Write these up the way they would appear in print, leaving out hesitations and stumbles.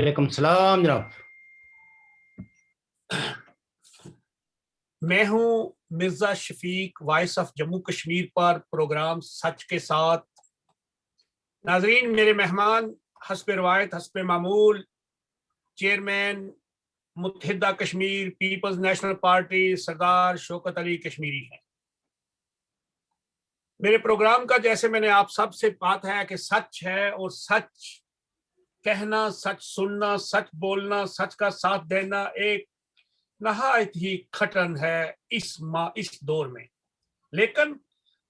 وعلیکم السلام جناب. میں ہوں مرزا شفیق، وائس آف جموں کشمیر پر پروگرام سچ کے ساتھ. ناظرین، میرے مہمان حسب روایت حسب معمول چیئرمین متحدہ کشمیر پیپلز نیشنل پارٹی سردار شوکت علی کشمیری ہیں. میرے پروگرام کا جیسے میں نے آپ سب سے بات ہے کہ سچ ہے، اور سچ کہنا، سچ سننا، سچ بولنا، سچ کا ساتھ دینا ایک نہایت ہی کھٹن ہے اس دور میں. لیکن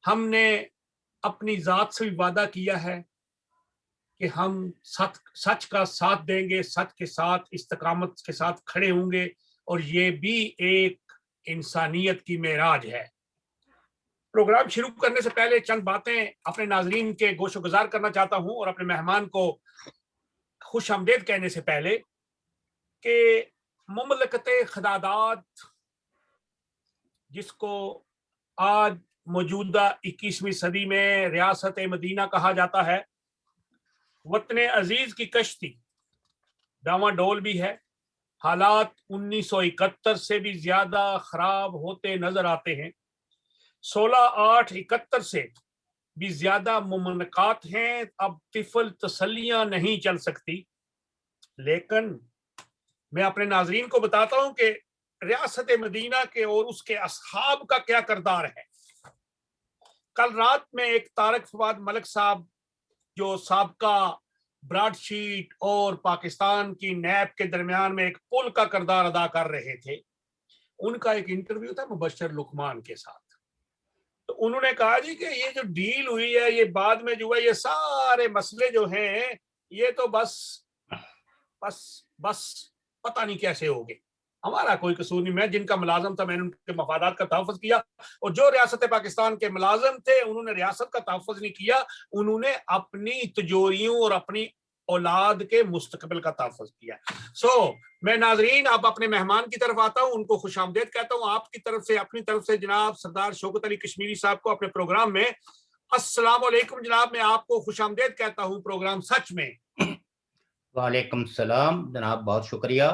ہم نے اپنی ذات سے بھی وعدہ کیا ہے کہ ہم سچ کا ساتھ دیں گے، سچ کے ساتھ استقامت کے ساتھ کھڑے ہوں گے، اور یہ بھی ایک انسانیت کی معراج ہے. پروگرام شروع کرنے سے پہلے چند باتیں اپنے ناظرین کے گوش و گزار کرنا چاہتا ہوں، اور اپنے مہمان کو خوش آمدید کہنے سے پہلے کہ مملکت خداداد، جس کو آج موجودہ 21ویں صدی میں ریاست مدینہ کہا جاتا ہے، وطن عزیز کی کشتی ڈاواں ڈول بھی ہے. حالات 1971 سے بھی زیادہ خراب ہوتے نظر آتے ہیں. 16/8/71 سے بھی زیادہ ممنکات ہیں. اب طفل تسلیاں نہیں چل سکتی. لیکن میں اپنے ناظرین کو بتاتا ہوں کہ ریاست مدینہ کے اور اس کے اصحاب کا کیا کردار ہے. کل رات میں ایک طارق فواد ملک صاحب، جو سابقہ براڈ شیٹ اور پاکستان کی نیب کے درمیان میں ایک پل کا کردار ادا کر رہے تھے، ان کا ایک انٹرویو تھا مبشر لقمان کے ساتھ. تو انہوں نے کہا جی کہ یہ جو ڈیل ہوئی ہے، یہ بعد میں جو ہے یہ سارے مسئلے جو ہیں یہ تو بس پتہ نہیں کیسے ہوگے. ہمارا کوئی قصور نہیں. میں جن کا ملازم تھا میں نے ان کے مفادات کا تحفظ کیا، اور جو ریاست پاکستان کے ملازم تھے انہوں نے ریاست کا تحفظ نہیں کیا، انہوں نے اپنی تجوریوں اور اپنی اولاد کے مستقبل کا تحفظ کیا. میں ناظرین اب اپنے مہمان کی طرف آتا ہوں، ان کو خوش آمدید کہتا ہوں. آپ کی طرف سے، اپنی طرف سے جناب سردار شوکت علی کشمیری صاحب کو اپنے پروگرام میں السلام علیکم جناب. میں آپ کو خوش آمدید کہتا ہوں پروگرام سچ میں. وعلیکم السلام جناب، بہت شکریہ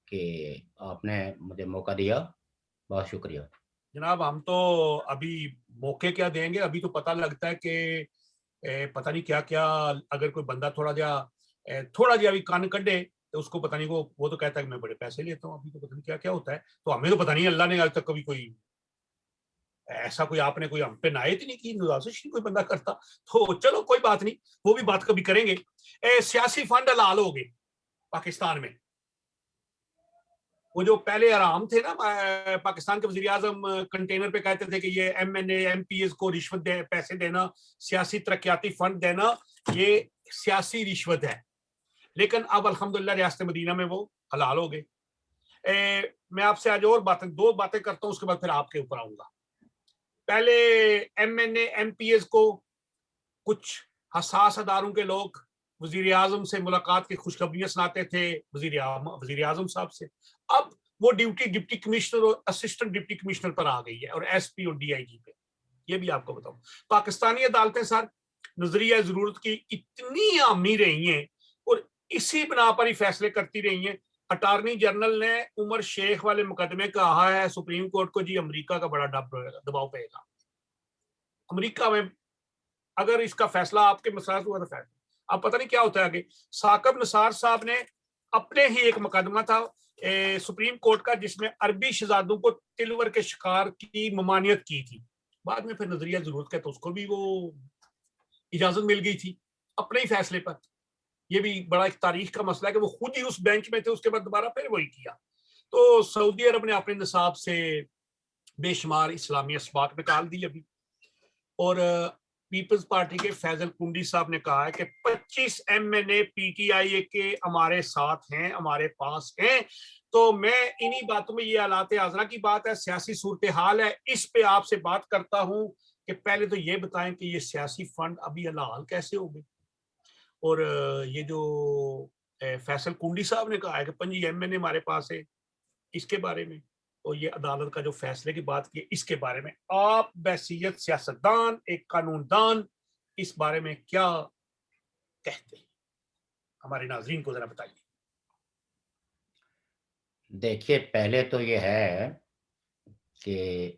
کہ آپ نے مجھے موقع دیا. بہت شکریہ جناب. ہم تو ابھی موقع کیا دیں گے، ابھی تو پتہ لگتا ہے کہ پتہ نہیں کیا کیا. اگر کوئی بندہ تھوڑا جا ابھی کان کڈے تو اس کو پتہ نہیں، وہ تو کہتا ہے کہ میں بڑے پیسے لیتا ہوں. ابھی تو پتہ نہیں کیا کیا ہوتا ہے. تو ہمیں تو پتہ نہیں، اللہ نے آج تک کبھی کوئی ایسا آپ نے کوئی ہم پہ نائت نہیں کی، نوازش نہیں کوئی بندہ کرتا. تو چلو کوئی بات نہیں، وہ بھی بات کبھی کریں گے. سیاسی فنڈ حلال ہو گئے پاکستان میں. وہ جو پہلے آرام تھے نا، پاکستان کے وزیر اعظم کنٹینر پہ کہتے تھے کہ یہ M N A M P As کو رشوت پیسے دینا، سیاسی ترقیاتی فنڈ دینا، یہ سیاسی رشوت ہے. لیکن اب الحمدللہ ریاست مدینہ میں وہ حلال ہو گئے. میں آپ سے آج اور دو باتیں کرتا ہوں، اس کے بعد پھر آپ کے اوپر آؤں گا. پہلے M N A M P As کو کچھ حساس اداروں کے لوگ وزیر اعظم سے ملاقات کی خوشخبریاں سناتے تھے، وزیر اعظم صاحب سے. اب وہ ڈپٹی کمشنر اور اسسٹنٹ ڈپٹی کمشنر پر آ گئی ہے، اور ایس پی اور ڈی آئی جی پہ. یہ بھی آپ کو بتاؤں، پاکستانی عدالتیں سر نظریہ ضرورت کی اتنی عامی رہی ہیں اور اسی بنا پر ہی فیصلے کرتی رہی ہیں. اٹارنی جنرل نے عمر شیخ والے مقدمے کہا ہے سپریم کورٹ کو، جی امریکہ کا بڑا دباؤ پڑے گا. امریکہ میں اگر اس کا فیصلہ آپ کے مسائل ہوا تو فیصلہ اب پتہ نہیں کیا ہوتا ہے آگے. ثاقب نثار صاحب نے اپنے ہی ایک مقدمہ تھا سپریم کورٹ کا، جس میں عربی شہزادوں کو تلور کے شکار کی ممانعت کی تھی. بعد میں پھر نظریہ ضرورت کا تو اس کو بھی وہ اجازت مل گئی تھی اپنے ہی فیصلے پر. یہ بھی بڑا ایک تاریخ کا مسئلہ ہے کہ وہ خود ہی اس بینچ میں تھے، اس کے بعد دوبارہ پھر وہی کیا. تو سعودی عرب نے اپنے نصاب سے بے شمار اسلامی اسباق نکال دی ابھی. اور پیپلز پارٹی کے فیضل کنڈی صاحب نے کہا ہے کہ 25 M N A P T I کے ہمارے ساتھ ہیں، ہمارے پاس ہیں. تو میں انہی باتوں میں، یہ حالات حاضرہ کی بات ہے، سیاسی صورتحال ہے، اس پہ آپ سے بات کرتا ہوں کہ پہلے تو یہ بتائیں کہ یہ سیاسی فنڈ ابھی حلال کیسے ہو گئے. اور یہ جو فیصل کنڈی صاحب نے کہا ہے کہ 25 ایم این اے ہمارے پاس ہے، اس کے بارے میں، اور یہ عدالت کا جو فیصلے کی بات کی، اس کے بارے میں آپ بحیثیت سیاستدان، ایک قانون دان، اس بارے میں کیا کہتے ہیں؟ ہمارے ناظرین کو ذرا بتائیے. دیکھیے پہلے تو یہ ہے کہ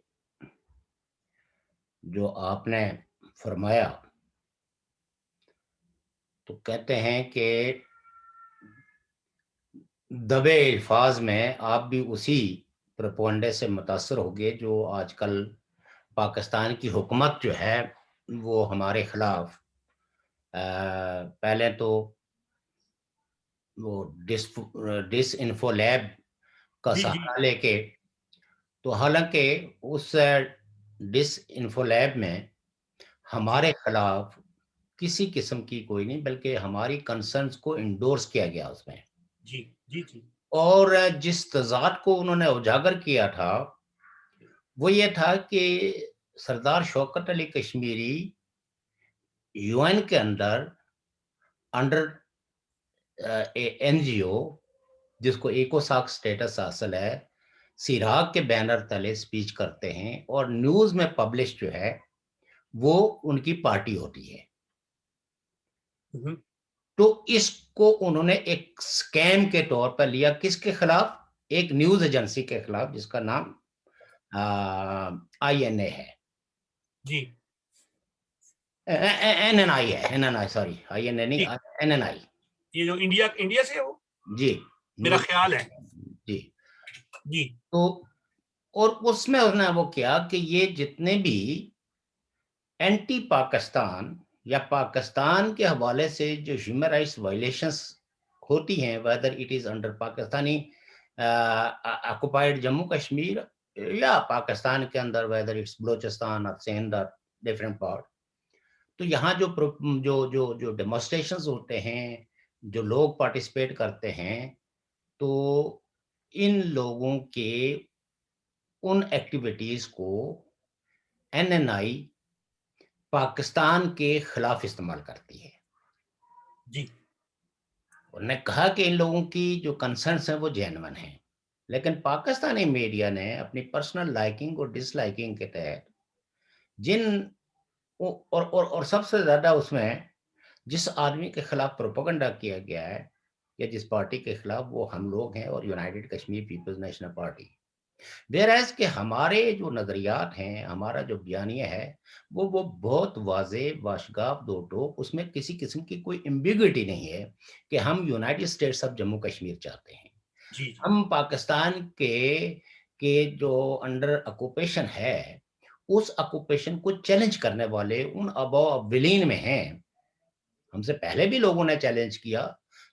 جو آپ نے فرمایا تو کہتے ہیں کہ دبے الفاظ میں آپ بھی اسی پروپیگنڈے سے متاثر ہوگے جو آج کل پاکستان کی حکومت جو ہے وہ ہمارے خلاف پہلے تو وہ ڈس انفو لیب کا جی جی سہارا لے کے، تو حالانکہ اس ڈس انفو لیب میں ہمارے خلاف کسی قسم کی کوئی نہیں، بلکہ ہماری کنسرنز کو انڈورس کیا گیا اس میں. جی جی جی اور جس تضاد کو انہوں نے اجاگر کیا تھا وہ یہ تھا کہ سردار شوکت علی کشمیری یو این کے اندر انڈر این جی او جس کو ایکو ساک سٹیٹس حاصل ہے، سیراگ کے بینر تلے سپیچ کرتے ہیں اور نیوز میں پبلش جو ہے وہ ان کی پارٹی ہوتی ہے. تو اس کو انہوں نے ایک سکیم کے طور پر لیا. کس کے خلاف؟ ایک نیوز ایجنسی کے خلاف جس کا نام آئی این اے ہے، جی این این آئی ہے، N N I, sorry I N A نہیں، این این آئی. یہ جو انڈیا سے ہے وہ جی میرا خیال ہے. جی جی تو اور اس میں انہوں نے وہ کیا کہ یہ جتنے بھی اینٹی پاکستان یا پاکستان کے حوالے سے جو ہیومن رائٹس وائلیشنز ہوتی ہیں، whether it is under Pakistani occupied Jammu Kashmir یا پاکستان کے اندر ویدر اٹس بلوچستان اور سندھ اور ڈفرینٹ پارٹ، تو یہاں جو ڈیمونسٹریشنز ہوتے ہیں، جو لوگ پارٹیسپیٹ کرتے ہیں، تو ان لوگوں کے ان ایکٹیویٹیز کو این این آئی پاکستان کے خلاف استعمال کرتی ہے. جی انہوں نے کہا کہ ان لوگوں کی جو کنسرنس ہیں وہ جینون ہیں، لیکن پاکستانی میڈیا نے اپنی پرسنل لائکنگ اور ڈس لائکنگ کے تحت جن اور سب سے زیادہ اس میں جس آدمی کے خلاف پروپیگنڈا کیا گیا ہے یا جس پارٹی کے خلاف، وہ ہم لوگ ہیں اور united Kashmir people's national party. ویرائز کہ ہمارے جو نظریات ہیں، ہمارا جو بیانیہ ہے وہ بہت واضح، واشگاف، دو ٹوک، اس میں کسی قسم کی کوئی ایمبیگوٹی نہیں ہے کہ ہم United States of Jammu Kashmir چاہتے ہیں. جی ہم پاکستان کے جو انڈر اکوپیشن ہے اس اکوپیشن کو چیلنج کرنے والے ان اباء اولین میں ہیں. ہم سے پہلے بھی لوگوں نے چیلنج کیا،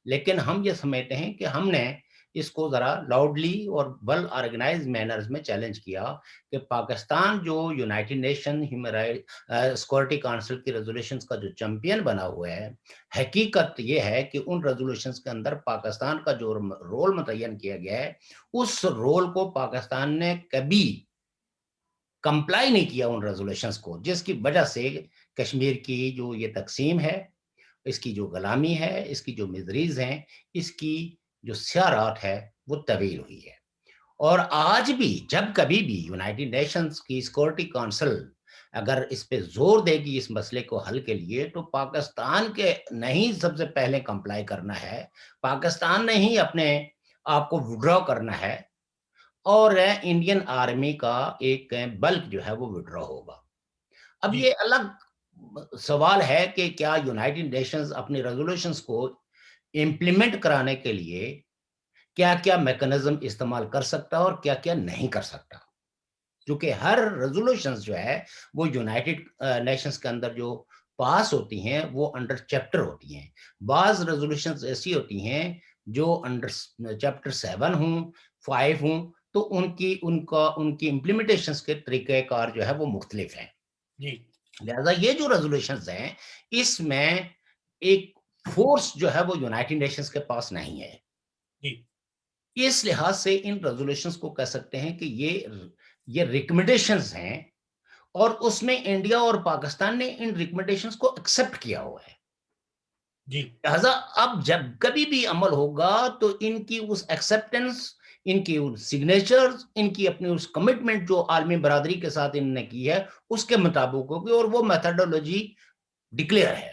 لیکن ہم یہ سمجھتے ہیں کہ ہم نے اس کو ذرا لاؤڈلی اور ویل آرگنائز مینرز میں چیلنج کیا کہ پاکستان جو United nation human right security council کی ریزولوشنز کا جو چیمپئن بنا ہوا ہے، حقیقت یہ ہے کہ ان ریزولوشنز کے اندر پاکستان کا جو رول متعین کیا گیا ہے اس رول کو پاکستان نے کبھی کمپلائی نہیں کیا ان ریزولوشنز کو، جس کی وجہ سے کشمیر کی جو یہ تقسیم ہے، اس کی جو غلامی ہے، اس کی جو مزریز ہیں، اس کی جو سیارات ہے وہ طویل ہوئی ہے. اور آج بھی جب کبھی بھی یونائٹڈ نیشنز کی سیکورٹی کونسل اگر اس پہ زور دے گی اس مسئلے کو حل کے لیے، تو پاکستان کے نہیں سب سے پہلے کمپلائی کرنا ہے، پاکستان نے ہی اپنے آپ کو وڈرا کرنا ہے، اور انڈین آرمی کا ایک بلک جو ہے وہ وڈرا ہوگا. اب یہ الگ سوال ہے کہ کیا یونائٹڈ نیشنز اپنی ریزولوشنز کو امپلیمنٹ کرانے کے لیے کیا کیا میکنزم استعمال کر سکتا اور کیا کیا نہیں کر سکتا. کیونکہ ہر ریزولوشنز جو ہے وہ یونائٹڈ نیشنز کے اندر جو پاس ہوتی ہیں وہ انڈر چیپٹر ہوتی ہیں. بعض ریزولوشنز ایسی ہوتی ہیں جو انڈر چیپٹر 7 ہوں، 5 ہوں، تو ان کی امپلیمنٹیشنز کے طریقہ کار جو ہے وہ مختلف ہیں. جی لہذا یہ جو ریزولوشنز ہیں اس میں ایک فورس جو ہے وہ یونائٹڈ نیشنز کے پاس نہیں ہے. اس لحاظ سے ان ریزولوشنز کو کہہ سکتے ہیں کہ یہ ریکمنڈیشنز ہیں، اور اس میں انڈیا اور پاکستان نے ان ریکمنڈیشنز کو ایکسپٹ کیا ہوا ہے. جی لہذا اب جب کبھی بھی عمل ہوگا تو ان کی اس ایکسپٹنس، ان کی سگنیچر، ان کی اپنی اس کمٹمنٹ جو عالمی برادری کے ساتھ انہوں نے کی ہے اس کے مطابق ہوگی، اور وہ میتھڈولوجی ڈکلیئر ہے.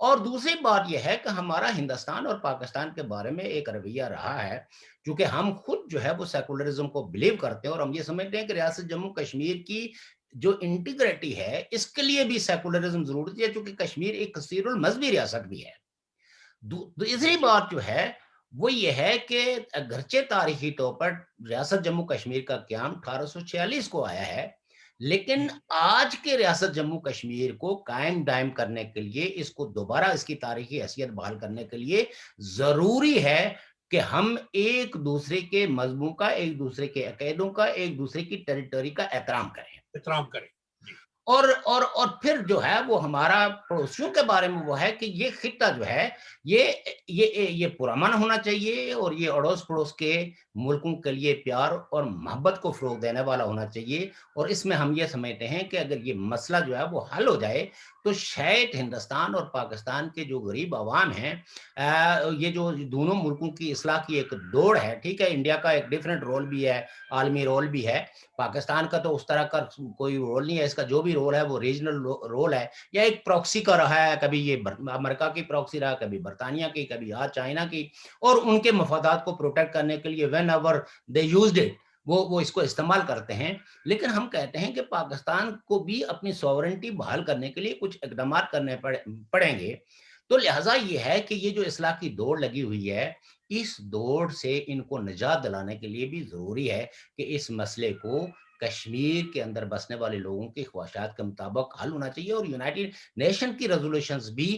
اور دوسری بات یہ ہے کہ ہمارا ہندوستان اور پاکستان کے بارے میں ایک رویہ رہا ہے، چونکہ ہم خود جو ہے وہ سیکولرزم کو بلیو کرتے ہیں، اور ہم یہ سمجھتے ہیں کہ ریاست جموں کشمیر کی جو انٹیگریٹی ہے اس کے لیے بھی سیکولرزم ضروری ہے، چونکہ کشمیر ایک کثیر المذہبی ریاست بھی ہے۔ دوسری جی بات جو ہے وہ یہ ہے کہ اگرچہ تاریخی طور پر ریاست جموں کشمیر کا قیام 1846 کو آیا ہے، لیکن جی آج کے ریاست جموں کشمیر کو قائم دائم کرنے کے لیے، اس کو دوبارہ اس کی تاریخی حیثیت بحال کرنے کے لیے ضروری ہے کہ ہم ایک دوسرے کے مذہبوں کا، ایک دوسرے کے عقیدوں کا، ایک دوسرے کی ٹیریٹری کا احترام کریں۔ احترام کریں جی اور پھر جو ہے وہ ہمارا پڑوسیوں کے بارے میں وہ ہے کہ یہ خطہ جو ہے یہ یہ پرامن ہونا چاہیے، اور یہ اڑوس پڑوس کے ملکوں کے لیے پیار اور محبت کو فروغ دینے والا ہونا چاہیے۔ اور اس میں ہم یہ سمجھتے ہیں کہ اگر یہ مسئلہ جو ہے وہ حل ہو جائے تو شاید ہندوستان اور پاکستان کے جو غریب عوام ہیں، یہ جو دونوں ملکوں کی اصلاح کی ایک دوڑ ہے، ٹھیک ہے انڈیا کا ایک ڈیفرنٹ رول بھی ہے، عالمی رول بھی ہے، پاکستان کا تو اس طرح کا کوئی رول نہیں ہے، اس کا جو بھی رول ہے وہ ریجنل رول ہے، یا ایک پروکسی کا رہا ہے، کبھی یہ امریکہ کی پروکسی رہا، کبھی برطانیہ کی، کبھی چائنا کی، اور ان کے مفادات کو پروٹیکٹ کرنے کے لیے when ever they used it وہ اس کو استعمال کرتے ہیں۔ لیکن ہم کہتے ہیں کہ پاکستان کو بھی اپنی سوورنٹی بحال کرنے کے لیے کچھ اقدامات کرنے پڑیں گے۔ تو لہٰذا یہ ہے کہ یہ جو اصلاح کی دوڑ لگی ہوئی ہے، اس دوڑ سے ان کو نجات دلانے کے لیے بھی ضروری ہے کہ اس مسئلے کو کشمیر کے اندر بسنے والے لوگوں کی خواہشات کے مطابق حل ہونا چاہیے، اور یونائٹڈ نیشن کی ریزولوشنز بھی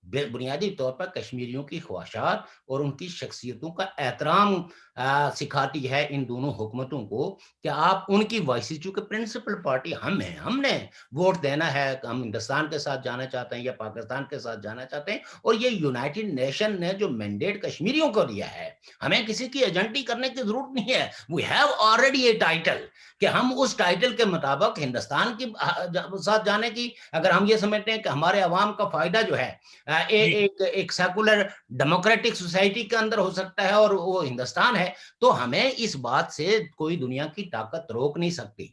بنیادی طور پر کشمیریوں کی خواہشات اور ان کی شخصیتوں کا احترام سکھاتی ہے ان دونوں حکومتوں کو، کہ آپ ان کی وائسز، چونکہ پرنسپل پارٹی ہم ہیں، ہم نے ووٹ دینا ہے کہ ہم ہندوستان کے ساتھ جانا چاہتے ہیں یا پاکستان کے ساتھ جانا چاہتے ہیں، اور یہ یونائٹڈ نیشن نے جو مینڈیٹ کشمیریوں کو دیا ہے، ہمیں کسی کی ایجنٹی کرنے کی ضرورت نہیں ہے۔ We have already a title کہ ہم اس ٹائٹل کے مطابق ہندوستان کے ساتھ جانے کی، اگر ہم یہ سمجھتے ہیں کہ ہمارے عوام کا فائدہ جو ہے جی ایک سیکولر ڈیموکریٹک سوسائٹی کے اندر ہو سکتا ہے اور وہ ہندوستان ہے، تو ہمیں اس بات سے کوئی دنیا کی طاقت روک نہیں سکتی۔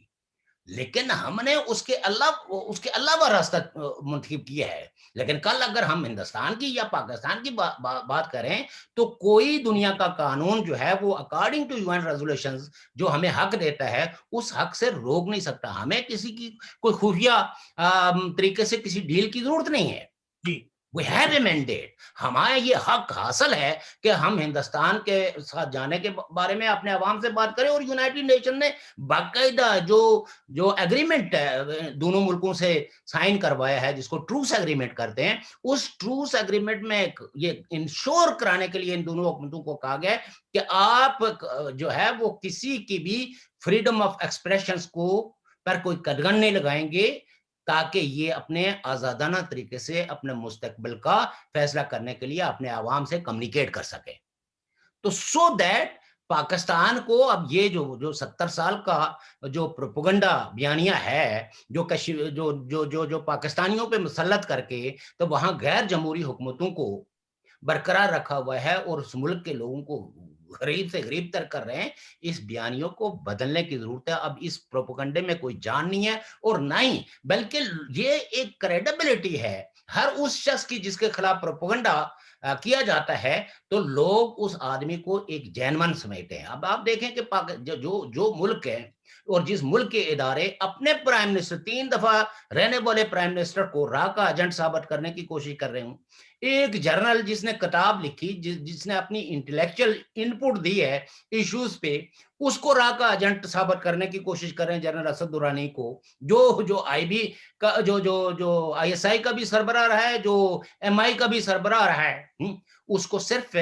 لیکن ہم نے اس کے علاوہ راستہ منتخب کیا ہے۔ لیکن کل اگر ہم ہندوستان کی یا پاکستان کی بات کریں تو کوئی دنیا کا قانون جو ہے وہ according to U N resolutions جو ہمیں حق دیتا ہے اس حق سے روک نہیں سکتا۔ ہمیں کسی کی کوئی خفیہ طریقے سے کسی ڈیل کی ضرورت نہیں ہے۔ جی We have a mandate۔ ہمارا یہ حق حاصل ہے کہ ہم ہندوستان کے ساتھ جانے کے بارے میں اپنے عوام سے بات کریں، اور یونائٹڈ نیشن نے باقاعدہ جو ایگریمنٹ دونوں ملکوں سے سائن کروایا ہے، جس کو ٹروس ایگریمنٹ کرتے ہیں، اس ٹروس ایگریمنٹ میں یہ انشور کرانے کے لیے ان دونوں حکومتوں کو کہا گیا ہے کہ آپ جو ہے وہ کسی کی بھی فریڈم آف ایکسپریشنز کو پر کوئی قدغن نہیں لگائیں گے، تاکہ یہ اپنے آزادانہ طریقے سے اپنے مستقبل کا فیصلہ کرنے کے لیے اپنے عوام سے کمیونیکیٹ کر سکے۔ تو سو دیٹ پاکستان کو اب یہ جو 70 سال کا جو پروپیگنڈا بیانیہ ہے، جو پاکستانیوں پہ مسلط کر کے تو وہاں غیر جمہوری حکومتوں کو برقرار رکھا ہوا ہے اور اس ملک کے لوگوں کو غریب سے غریب تر کر رہے ہیں، اس بیانیوں کو بدلنے کی ضرورت ہے۔ اب اس پروپیگنڈے میں کوئی جان نہیں ہے، اور نہ ہی بلکہ یہ ایک کریڈیبلٹی ہے ہر اس شخص کی جس کے خلاف پروپیگنڈا کیا جاتا ہے، تو لوگ اس آدمی کو ایک جینون سمجھتے ہیں۔ اب آپ دیکھیں کہ جو ملک ہے اور جس ملک کے ادارے اپنے پرائم منسٹر 3 دفعہ رہنے والے پرائم منسٹر کو راہ کا ایجنٹ ثابت کرنے کی کوشش کر رہے ہوں، ایک جرنل جس نے کتاب لکھی، جس نے اپنی انٹلیکچل انپٹ دی ہے ایشوز پہ، اس کو راہ کا ایجنٹ ثابت کرنے کی کوشش کر رہے ہیں جنرل اسد درانی کو، جو آئی بی کا جو آئی ایس آئی کا بھی سربراہ رہا ہے، جو ایم آئی کا بھی سربراہ رہا ہے، اس کو صرف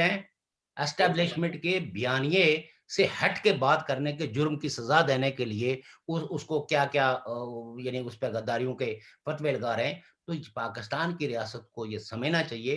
اسٹیبلشمنٹ کے بیانیے سے ہٹ کے بات کرنے کے جرم کی سزا دینے کے لیے اس کو کیا یعنی اس پہ غداریوں کے فتوے لگا رہے ہیں۔ تو پاکستان کی ریاست کو یہ سمجھنا چاہیے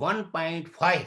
$1.5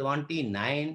$29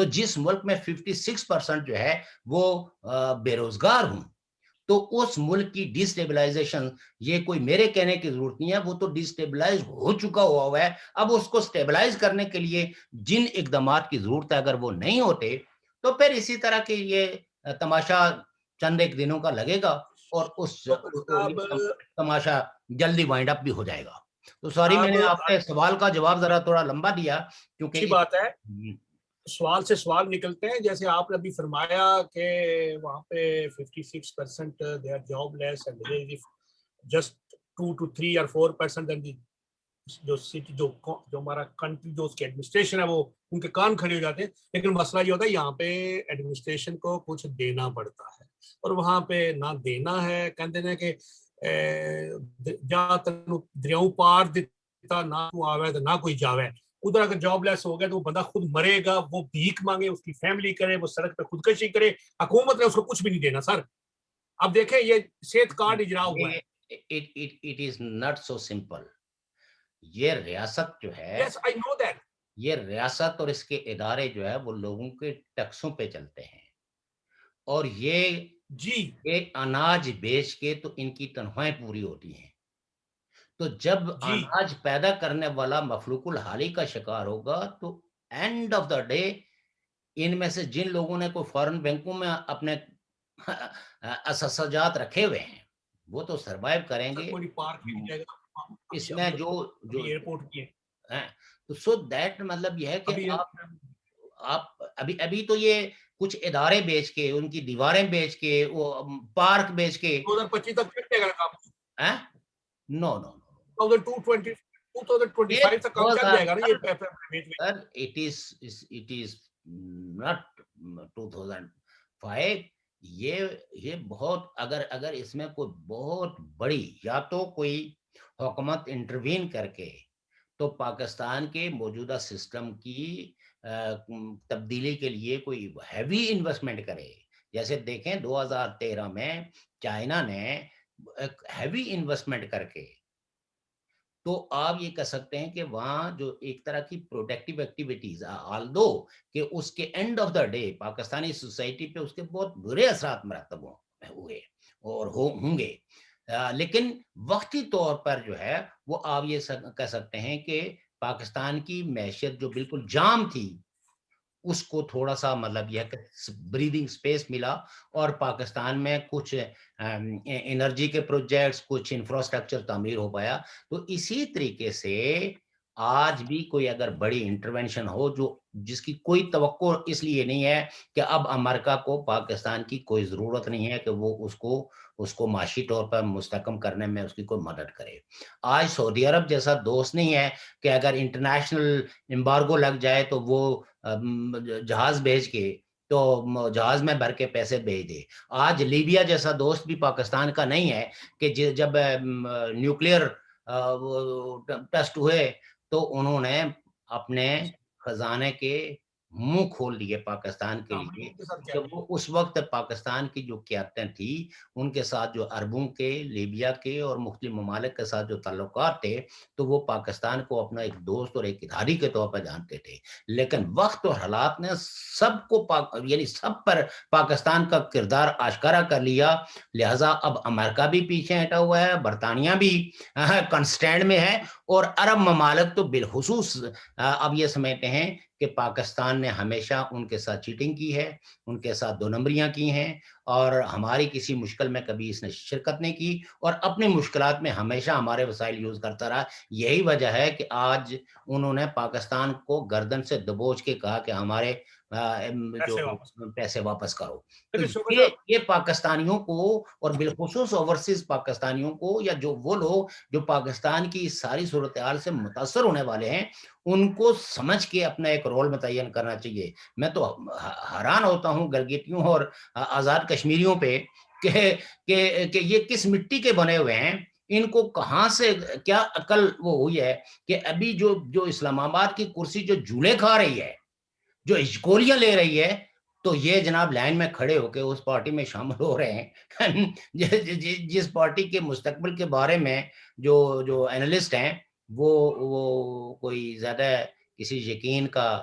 تو جس ملک میں 56% جو ہے وہ بے-روزگار ہوں، تو اس ملک کی ڈی اسٹیبلائزیشن، یہ کوئی میرے کہنے کی ضرورت نہیں ہے، وہ تو ڈی اسٹیبلائز ہو چکا ہوا ہے. اب اس کو اسٹیبلائز کرنے کے لیے جن اقدامات کی ضرورت ہے اگر وہ نہیں ہوتے تو پھر اسی طرح کی یہ تماشا چند ایک دنوں کا لگے گا اور اب تماشا جلدی وائنڈ اپ بھی ہو جائے گا. تو سوری میں اب نے آپ کے سوال کا جواب ذرا تھوڑا لمبا دیا اچھی کیونکہ بات ہے، سوال سے سوال نکلتے ہیں. جیسے آپ نے ابھی فرمایا کہ وہاں پہ 56% they are jobless and just 2 to 3 or 4% جو سٹی جو ہمارا کنٹری جو اس کی ایڈمنسٹریشن ہے وہ ان کے کان کھڑے ہو جاتے ہیں. لیکن مسئلہ یہ ہوتا ہے یہاں پہ ایڈمنسٹریشن کو کچھ دینا پڑتا ہے اور وہاں پہ نہ دینا ہے. کہتے ہیں کہ جا دریاؤں پار دیتا نہ تو آوے نہ کوئی جاوے. ادھر اگر جاب لیس ہو گیا تو وہ بندہ خود مرے گا، وہ بھیک مانگے، اس کی فیملی کرے، وہ سڑک پہ خودکشی کرے، حکومت نے اس کو کچھ بھی نہیں دینا. سر اب دیکھیں یہ صحت کارڈ اجرا ہوا ہے. It is not so simple. یہ ریاست جو ہے، Yes, I know that. یہ ریاست اور اس کے ادارے جو ہے وہ لوگوں کے ٹیکسوں پہ چلتے ہیں اور یہ جی اناج بیچ کے تو ان کی تنخواہیں پوری ہوتی ہیں. تو جب جی اناج پیدا کرنے والا مفلوق الحالی کا شکار ہوگا تو اینڈ آف دا ڈے ان میں سے جن لوگوں نے کوئی فارن بینکوں میں اپنے اساسجات رکھے ہوئے ہیں وہ تو سروائیو کریں سر گے. کوئی پارک بھی جائے گا اس میں جو ایئرپورٹ کی ہے تو سو دیٹ مطلب یہ ہے کہ ابھی آپ ابھی تو یہ کچھ ادارے بیچ کے، ان کی دیواریں بیچ کے، وہ پارک بیچ کے 2025 تک چل جائے گا کام. نو نو 2025 تک کام چل جائے گا نا یہ. it is not 2005. یہ بہت اگر اس میں کوئی بہت بڑی یا تو کوئی حکومت انٹروین کر کے تو پاکستان کے موجودہ سسٹم کی تبدیلی کے لیے کوئی ہیوی انویسٹمنٹ کرے. جیسے دیکھیں 2013 میں چائنا نے ہیوی انویسٹمنٹ کر کے، تو آپ یہ کہہ سکتے ہیں کہ وہاں جو ایک طرح کی پروڈکٹیو ایکٹیویٹیز آلدو کہ اس کے and of the day Pakistani society پہ اس کے بہت برے اثرات مرتب ہوئے اور ہوں گے، لیکن وقتی طور پر جو ہے وہ آپ یہ کہہ سکتے ہیں کہ پاکستان کی معیشت جو بالکل جام تھی اس کو تھوڑا سا مطلب یہ کہ بریدنگ سپیس ملا اور پاکستان میں کچھ انرجی کے پروجیکٹس، کچھ انفراسٹرکچر تعمیر ہو پایا. تو اسی طریقے سے آج بھی کوئی اگر بڑی انٹرونشن ہو جس کی کوئی توقع اس لیے نہیں ہے کہ اب امریکہ کو پاکستان کی کوئی ضرورت نہیں ہے کہ وہ اس کو معاشی طور پر مستحکم کرنے میں اس کی کوئی مدد کرے. آج سعودی عرب جیسا دوست نہیں ہے کہ اگر انٹرنیشنل امبارگو لگ جائے تو وہ جہاز بھیج کے تو جہاز میں بھر کے پیسے بھیج دے. آج لیبیا جیسا دوست بھی پاکستان کا نہیں ہے کہ جب نیوکلیئر ٹیسٹ ہوئے تو انہوں نے اپنے خزانے کے منہ کھول دیے پاکستان کے لیے. جب وہ اس وقت پاکستان کی جو قیادتیں تھی ان کے ساتھ جو عربوں کے، لیبیا کے اور مختلف ممالک کے ساتھ جو تعلقات تھے تو وہ پاکستان کو اپنا ایک دوست اور ایک اداری کے طور پر جانتے تھے. لیکن وقت اور حالات نے سب کو یعنی سب پر پاکستان کا کردار آشکارا کر لیا. لہٰذا اب امریکہ بھی پیچھے ہٹا ہوا ہے، برطانیہ بھی کنسٹینڈ میں ہے اور عرب ممالک تو بالخصوص اب یہ سمجھتے ہیں کہ پاکستان نے ہمیشہ ان کے ساتھ چیٹنگ کی ہے، ان کے ساتھ دو نمبریاں کی ہیں اور ہماری کسی مشکل میں کبھی اس نے شرکت نہیں کی اور اپنی مشکلات میں ہمیشہ ہمارے وسائل یوز کرتا رہا. یہی وجہ ہے کہ آج انہوں نے پاکستان کو گردن سے دبوچ کے کہا کہ ہمارے جو پیسے واپس کرو. تو یہ پاکستانیوں کو اور بالخصوص اوورسیز پاکستانیوں کو یا جو وہ لوگ جو پاکستان کی ساری صورتحال سے متاثر ہونے والے ہیں ان کو سمجھ کے اپنا ایک رول متعین کرنا چاہیے. میں تو حیران ہوتا ہوں گلگیتیوں اور آزاد کشمیریوں پہ کہ یہ کس مٹی کے بنے ہوئے ہیں، ان کو کہاں سے کیا عقل وہ ہوئی ہے کہ ابھی جو اسلام آباد کی کرسی جو جھولے کھا رہی ہے، جو ہچکولیاں لے رہی ہے، تو یہ جناب لائن میں کھڑے ہو کے اس پارٹی میں شامل ہو رہے ہیں جس پارٹی کے مستقبل کے بارے میں جو اینالسٹ ہیں وہ کوئی زیادہ کسی یقین کا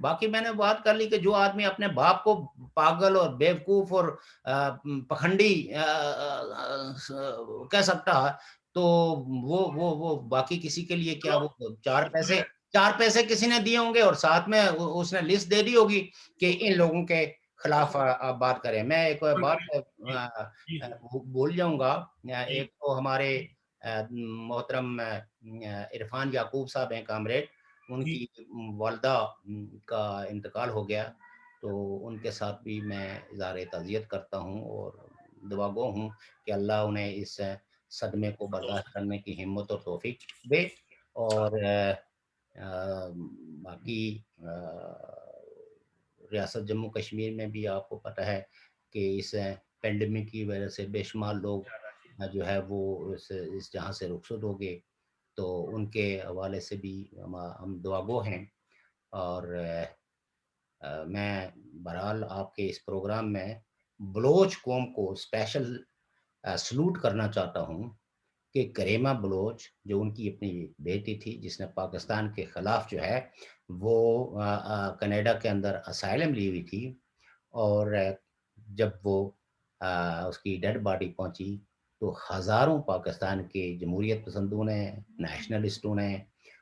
باقی میں نے بات کر لی کہ جو آدمی اپنے باپ کو پاگل اور بیوقوف اور پکھنڈی کہہ سکتا ہے تو وہ باقی کسی کے لیے کیا، وہ چار پیسے کسی نے دیے ہوں گے اور ساتھ میں اس نے لسٹ دے دی ہوگی کہ ان لوگوں کے خلاف آپ بات کریں. میں ایک بات بھول جاؤں گا. ایک تو ہمارے محترم عرفان یعقوب صاحب ہیں کامریڈ، ان کی والدہ کا انتقال ہو گیا، تو ان کے ساتھ بھی میں اظہار تعزیت کرتا ہوں اور دعا گو ہوں کہ اللہ انہیں اس صدمے کو برداشت کرنے کی ہمت اور توفیق دے. اور باقی ریاست جموں کشمیر میں بھی آپ کو پتہ ہے کہ اس پینڈیمک کی وجہ سے بے شمار لوگ جو ہے وہ اس جہاں سے رخصت ہو گئے، تو ان کے حوالے سے بھی ہم دعا گو ہیں. اور میں بہرحال آپ کے اس پروگرام میں بلوچ قوم کو اسپیشل سلوٹ کرنا چاہتا ہوں کہ کریمہ بلوچ جو ان کی اپنی بیٹی تھی جس نے پاکستان کے خلاف جو ہے وہ کینیڈا کے اندر اسائلم لی ہوئی تھی، اور جب وہ اس کی ڈیڈ باڈی پہنچی تو ہزاروں پاکستان کے جمہوریت پسندوں نے، نیشنلسٹوں نے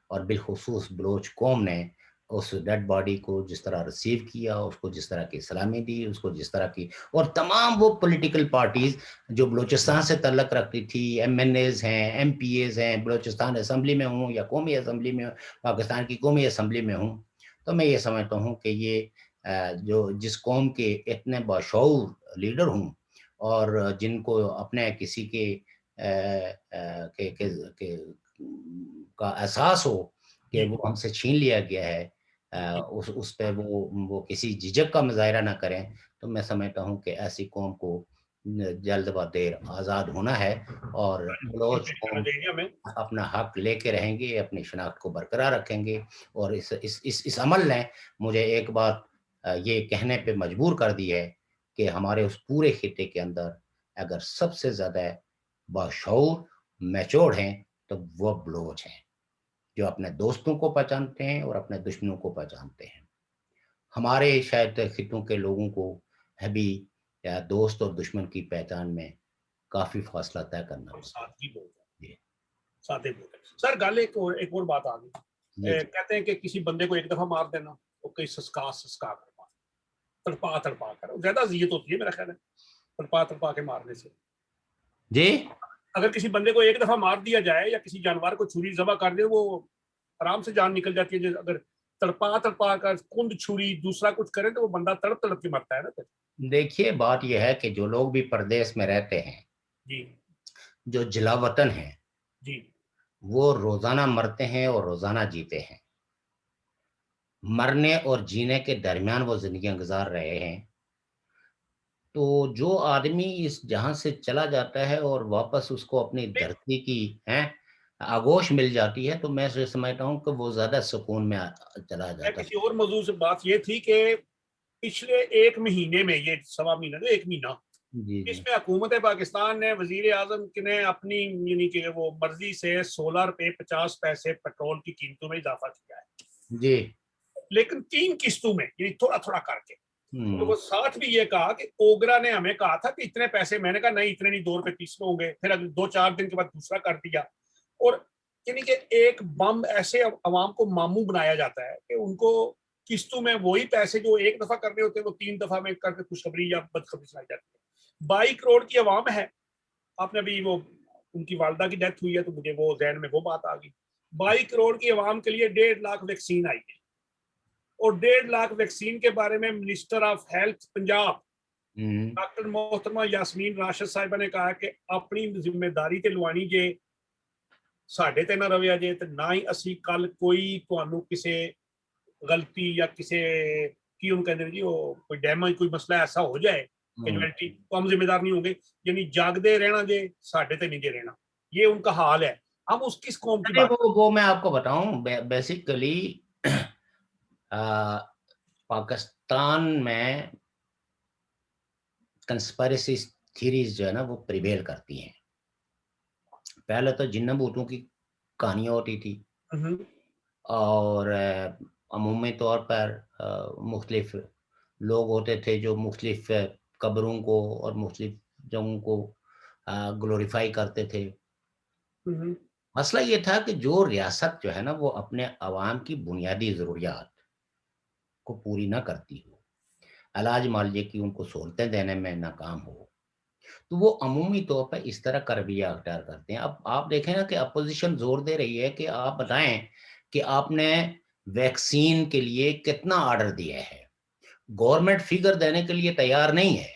اور بالخصوص بلوچ قوم نے اس ڈیڈ باڈی کو جس طرح ریسیو کیا، اس کو جس طرح کی سلامی دی، اس کو جس طرح کی، اور تمام وہ پولیٹیکل پارٹیز جو بلوچستان سے تعلق رکھتی تھی، ایم این ایز ہیں، ایم پی ایز ہیں، بلوچستان اسمبلی میں ہوں یا قومی اسمبلی میں، پاکستان کی قومی اسمبلی میں ہوں، تو میں یہ سمجھتا ہوں کہ یہ جو جس قوم کے اتنے باشعور لیڈر ہوں اور جن کو اپنے کسی کا احساس ہو کہ وہ ہم سے چھین لیا گیا ہے، اس پہ وہ کسی جھجک کا مظاہرہ نہ کریں، تو میں سمجھتا ہوں کہ ایسی قوم کو جلد و دیر آزاد ہونا ہے، اور بلوچ قوم اپنا حق لے کے رہیں گے، اپنی شناخت کو برقرار رکھیں گے. اور اس عمل نے مجھے ایک بات یہ کہنے پہ مجبور کر دی ہے کہ ہمارے اس پورے خطے کے اندر اگر سب سے زیادہ باشعور میچور ہیں تو وہ بلوچ ہیں، جو اپنے دوستوں کو پہچانتے ہیں اور اپنے دشمنوں کو پہچانتے ہیں. ہمارے شاید خطوں کے لوگوں کو ابھی دوست اور دشمن کی پہچان میں کافی فاصلہ طے کرنا سر. گل ایک اور بات آ گئی، کہتے ہیں کہ کسی بندے کو ایک دفعہ مار دینا وہ کئی سسکا کر تڑپا کر زیادہ اذیت ہوتی ہے میرا خیال ہے تڑپا کے مارنے سے. جی اگر کسی بندے کو ایک دفعہ مار دیا جائے یا کسی جانور کو چھری ذبح کر دے وہ آرام سے جان نکل جاتی ہے. اگر تڑپا کر کند چھری دوسرا کچھ کرے تو وہ بندہ تڑپ کے مرتا ہے نا. دیکھیے بات یہ ہے کہ جو لوگ بھی پردیس میں رہتے ہیں جی، جو جلا وطن ہیں جی، وہ روزانہ مرتے ہیں اور روزانہ جیتے ہیں. مرنے اور جینے کے درمیان وہ زندگیاں گزار رہے ہیں. تو جو آدمی اس جہاں سے چلا جاتا ہے اور واپس اس کو اپنی دھرتی کی آگوش مل جاتی ہے تو میں سمجھتا ہوں کہ وہ زیادہ سکون میں چلا جاتا ہے. کسی اور موضوع سے بات یہ تھی کہ پچھلے ایک مہینے میں، یہ سوا مہینہ تو ایک مہینہ، اس میں حکومت پاکستان نے وزیر اعظم نے اپنی یعنی کہ وہ مرضی سے 16 روپے 50 پیسے پیٹرول کی قیمتوں میں اضافہ کیا ہے. جی، لیکن 3 قسطوں میں یعنی تھوڑا تھوڑا کر کے. تو وہ ساتھ بھی یہ کہا کہ اوگرا نے ہمیں کہا تھا کہ اتنے پیسے، میں نے کہا نہیں اتنے نہیں، 2 روپے 30 میں ہوں گے. پھر 2-4 دن کے بعد دوسرا کر دیا. اور یعنی کہ ایک بم ایسے عوام کو ماموں بنایا جاتا ہے کہ ان کو قسطوں میں وہی پیسے جو ایک دفعہ کرنے ہوتے ہیں وہ 3 دفعہ میں کر کے خوشخبری یا بدخبری سنائی جاتی ہے. 22 کروڑ کی عوام ہے. آپ نے ابھی وہ ان کی والدہ کی ڈیتھ ہوئی ہے تو مجھے وہ ذہن میں وہ بات آ گئی. 22 کروڑ کی عوام کے لیے 1.5 لاکھ ویکسین آئی ہے، اور 1.5 لاکھ ویکسین کے بارے میں minister of health Punjab doctor محترمہ یاسمین راشد صاحبہ نے کہا کہ اپنی ذمہ داری تے لوانی جے، ساڈے تے نہ رویا جے تے نہ ہی اسی کل کوئی تانوں کسے غلطی یا کسے کی ان کہندے جی وہ کوئی ڈیمیج کوئی مسئلہ ایسا ہو جائے کیجویلٹی تو ہم ذمہ دار نہیں ہوں گے. یعنی جاگدے رہنا جے ساڈے تے نہیں جے رہنا، یہ ان کا حال ہے. ہم اس کس قوم کی بات وہ میں آپ کو بتاؤں بیسیکلی پاکستان میں کنسپریسی تھیریز جو ہے نا وہ پریویل کرتی ہیں. پہلے تو جن بوٹوں کی کہانیاں ہوتی تھی اور عمومی طور پر مختلف لوگ ہوتے تھے جو مختلف قبروں کو اور مختلف جگہوں کو گلوریفائی کرتے تھے. مسئلہ یہ تھا کہ جو ریاست جو ہے نا وہ اپنے عوام کی بنیادی ضروریات کو پوری نہ کرتی ہو، علاج معالجے کی ان کو سہولتیں دینے میں ناکام ہو، تو وہ عمومی طور پر اس طرح کا رویہ اختیار کرتے ہیں. اب آپ دیکھیں نا کہ اپوزیشن زور دے رہی ہے کہ آپ بتائیں کہ آپ نے ویکسین کے لیے کتنا آرڈر دیا ہے. گورنمنٹ فگر دینے کے لیے تیار نہیں ہے،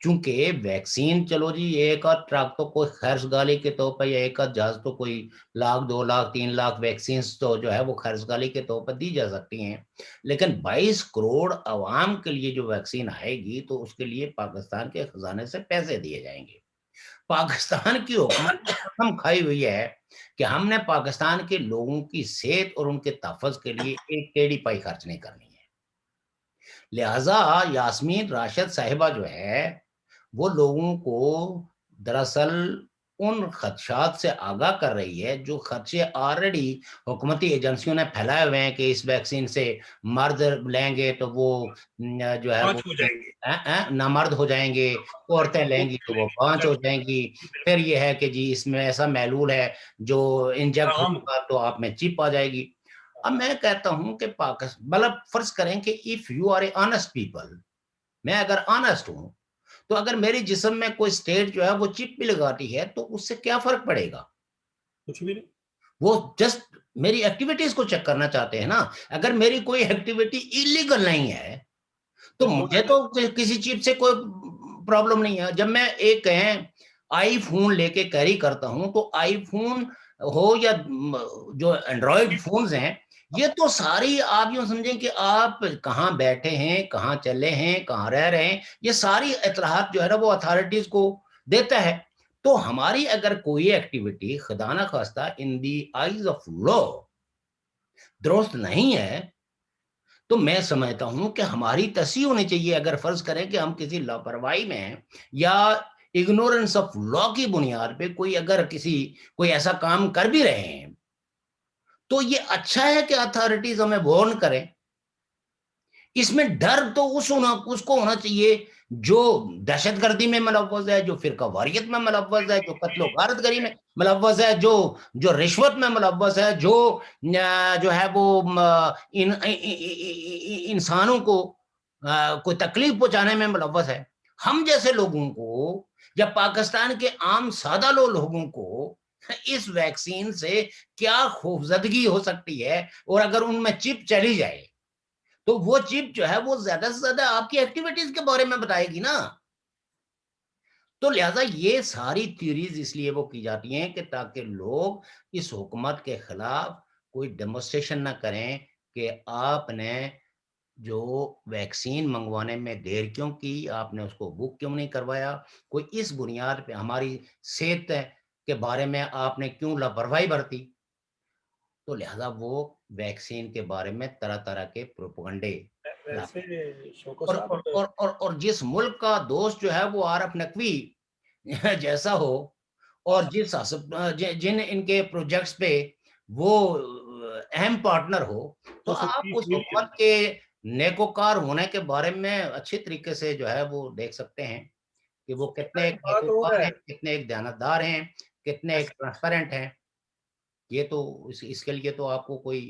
چونکہ ویکسین چلو جی ایک آدھ ٹرک تو کوئی خرچ گالی کے طور پر یا ایک آدھ جہاز تو کوئی 1,00,000 2,00,000 3,00,000 ویکسینز تو جو ہے وہ خرچ گالی کے طور پر دی جا سکتی ہیں، لیکن 22 کروڑ عوام کے لیے جو ویکسین آئے گی تو اس کے لیے پاکستان کے خزانے سے پیسے دیے جائیں گے. پاکستان کی حکومت نے قسم کھائی ہوئی ہے کہ ہم نے پاکستان کے لوگوں کی صحت اور ان کے تحفظ کے لیے ایک ٹیڑھی پائی خرچ نہیں کرنی ہے. لہذا یاسمین راشد صاحبہ جو ہے وہ لوگوں کو دراصل ان خدشات سے آگاہ کر رہی ہے جو خدشے آلریڈی حکومتی ایجنسیوں نے پھیلائے ہوئے ہیں کہ اس ویکسین سے مرد لیں گے تو وہ جو ہے وہ ہو جائیں گے، نامرد ہو جائیں گے، عورتیں لیں گی تو وہ پانچ ہو جائیں گی. پھر یہ ہے کہ جی اس میں ایسا محلول ہے جو انجیکٹ ہوگا تو آپ میں چپ آ جائے گی. اب میں کہتا ہوں کہ پاکستان مطلب فرض کریں کہ if you are a honest people، میں اگر آنےسٹ ہوں تو اگر میری جسم میں کوئی اسٹیٹ جو ہے وہ چپ بھی لگاتی ہے تو اس سے کیا فرق پڑے گا؟ کچھ بھی نہیں. وہ جسٹ میری ایکٹیویٹیز کو چیک کرنا چاہتے ہیں نا. اگر میری کوئی ایکٹیویٹی ایلیگل نہیں ہے تو مجھے تو کسی چیز سے کوئی پرابلم نہیں ہے. جب میں ایک کہیں آئی فون لے کے کیری کرتا ہوں تو آئی فون ہو یا جو اینڈرائڈ فونز ہیں یہ تو ساری آپ یوں سمجھیں کہ آپ کہاں بیٹھے ہیں، کہاں چلے ہیں، کہاں رہ رہے ہیں، یہ ساری اطلاعات جو ہے نا وہ اتھارٹیز کو دیتا ہے. تو ہماری اگر کوئی ایکٹیویٹی خدا نہ خواستہ ان دی آئیز آف لا درست نہیں ہے تو میں سمجھتا ہوں کہ ہماری تصحیح ہونی چاہیے. اگر فرض کریں کہ ہم کسی لاپرواہی میں ہیں یا اگنورنس آف لا کی بنیاد پہ اگر کوئی ایسا کام کر بھی رہے ہیں تو یہ اچھا ہے کہ اتھارٹیز ہمیں وارن کریں. اس میں ڈر تو اس کو ہونا چاہیے جو دہشت گردی میں ملوث ہے، جو فرقہ واریت میں ملوث ہے، جو قتل و غارت گری میں ملوث ہے، جو رشوت میں ملوث ہے، جو ہے وہ انسانوں کو کوئی تکلیف پہنچانے میں ملوث ہے. ہم جیسے لوگوں کو یا پاکستان کے عام سادہ لوگوں کو اس ویکسین سے کیا خوفزدگی ہو سکتی ہے، اور اگر ان میں چپ چلی جائے تو وہ چپ جو ہے وہ زیادہ سے زیادہ آپ کی ایکٹیویٹیز کے بارے میں بتائے گی نا. تو لہٰذا یہ ساری تھیوریز اس لیے وہ کی جاتی ہیں کہ تاکہ لوگ اس حکومت کے خلاف کوئی ڈیمونسٹریشن نہ کریں کہ آپ نے جو ویکسین منگوانے میں دیر کیوں کی، آپ نے اس کو بک کیوں نہیں کروایا، کوئی اس بنیاد پہ ہماری صحت کے بارے میں آپ نے کیوں لاپرواہی برتی. تو لہذا وہ ویکسین کے بارے میں طرح طرح کے پروپیگنڈے اور جس ملک کا دوست جو ہے وہ عارف نقوی جیسا ہو اور جن ان کے پروجیکٹس پہ وہ اہم پارٹنر ہو تو آپ اس حکومت کے نیکوکار ہونے کے بارے میں اچھی طریقے سے جو ہے وہ دیکھ سکتے ہیں کہ وہ کتنے ایک نیکوکار ہیں، کتنے ایک دیانتدار ہیں، کتنے ایک ٹرانسپیرنٹ ہیں. یہ تو اس کے لیے تو آپ کو کوئی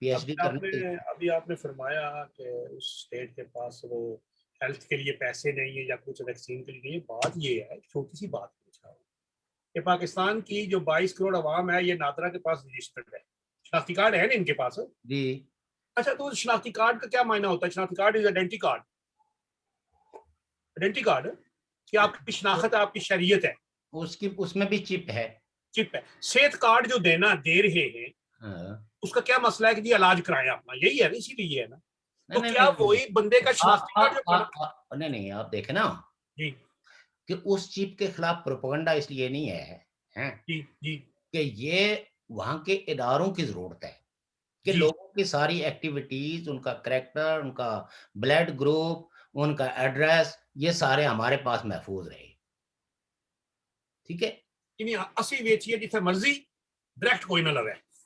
پی ایچ ڈی کرنی چاہیے. ابھی آپ نے فرمایا کہ اس اسٹیٹ کے پاس وہ ہیلتھ کے لیے پیسے نہیں ہیں یا کچھ ویکسین کے لیے. بات یہ ہے چھوٹی سی بات پوچھا کہ پاکستان کی جو 22 کروڑ عوام ہے یہ نادرا کے پاس رجسٹرڈ ہے، شناختی کارڈ ہے نا ان کے پاس. جی اچھا تو شناختی کارڈ کا کیا معنی ہوتا ہے؟ شناختی کارڈ از آئیڈینٹی کارڈ. آئیڈینٹی کارڈ کہ آپ کی شناخت آپ کی شریعت ہے، اس میں بھی چپ ہے. چپ ہے. صحت کارڈ جو دے رہے ہیں اس کا کیا مسئلہ ہے کہ جی علاج کرائیں اپنا، یہی ہے نا، اسی لیے ہے نا. تو کیا وہی بندے کا شناختی کارڈ نہیں آپ دیکھیں نا جی کہ اس چپ کے خلاف پروپیگنڈا اس لیے نہیں ہے جی کہ یہ وہاں کے اداروں کی ضرورت ہے کہ لوگوں کی ساری ایکٹیویٹیز، ان کا کریکٹر، ان کا بلڈ گروپ، ان کا ایڈریس، یہ سارے ہمارے پاس محفوظ رہے. ٹھیک ہے، اسی ویچیے جتنے مرضی ڈائریکٹ کوئی نہ لگے.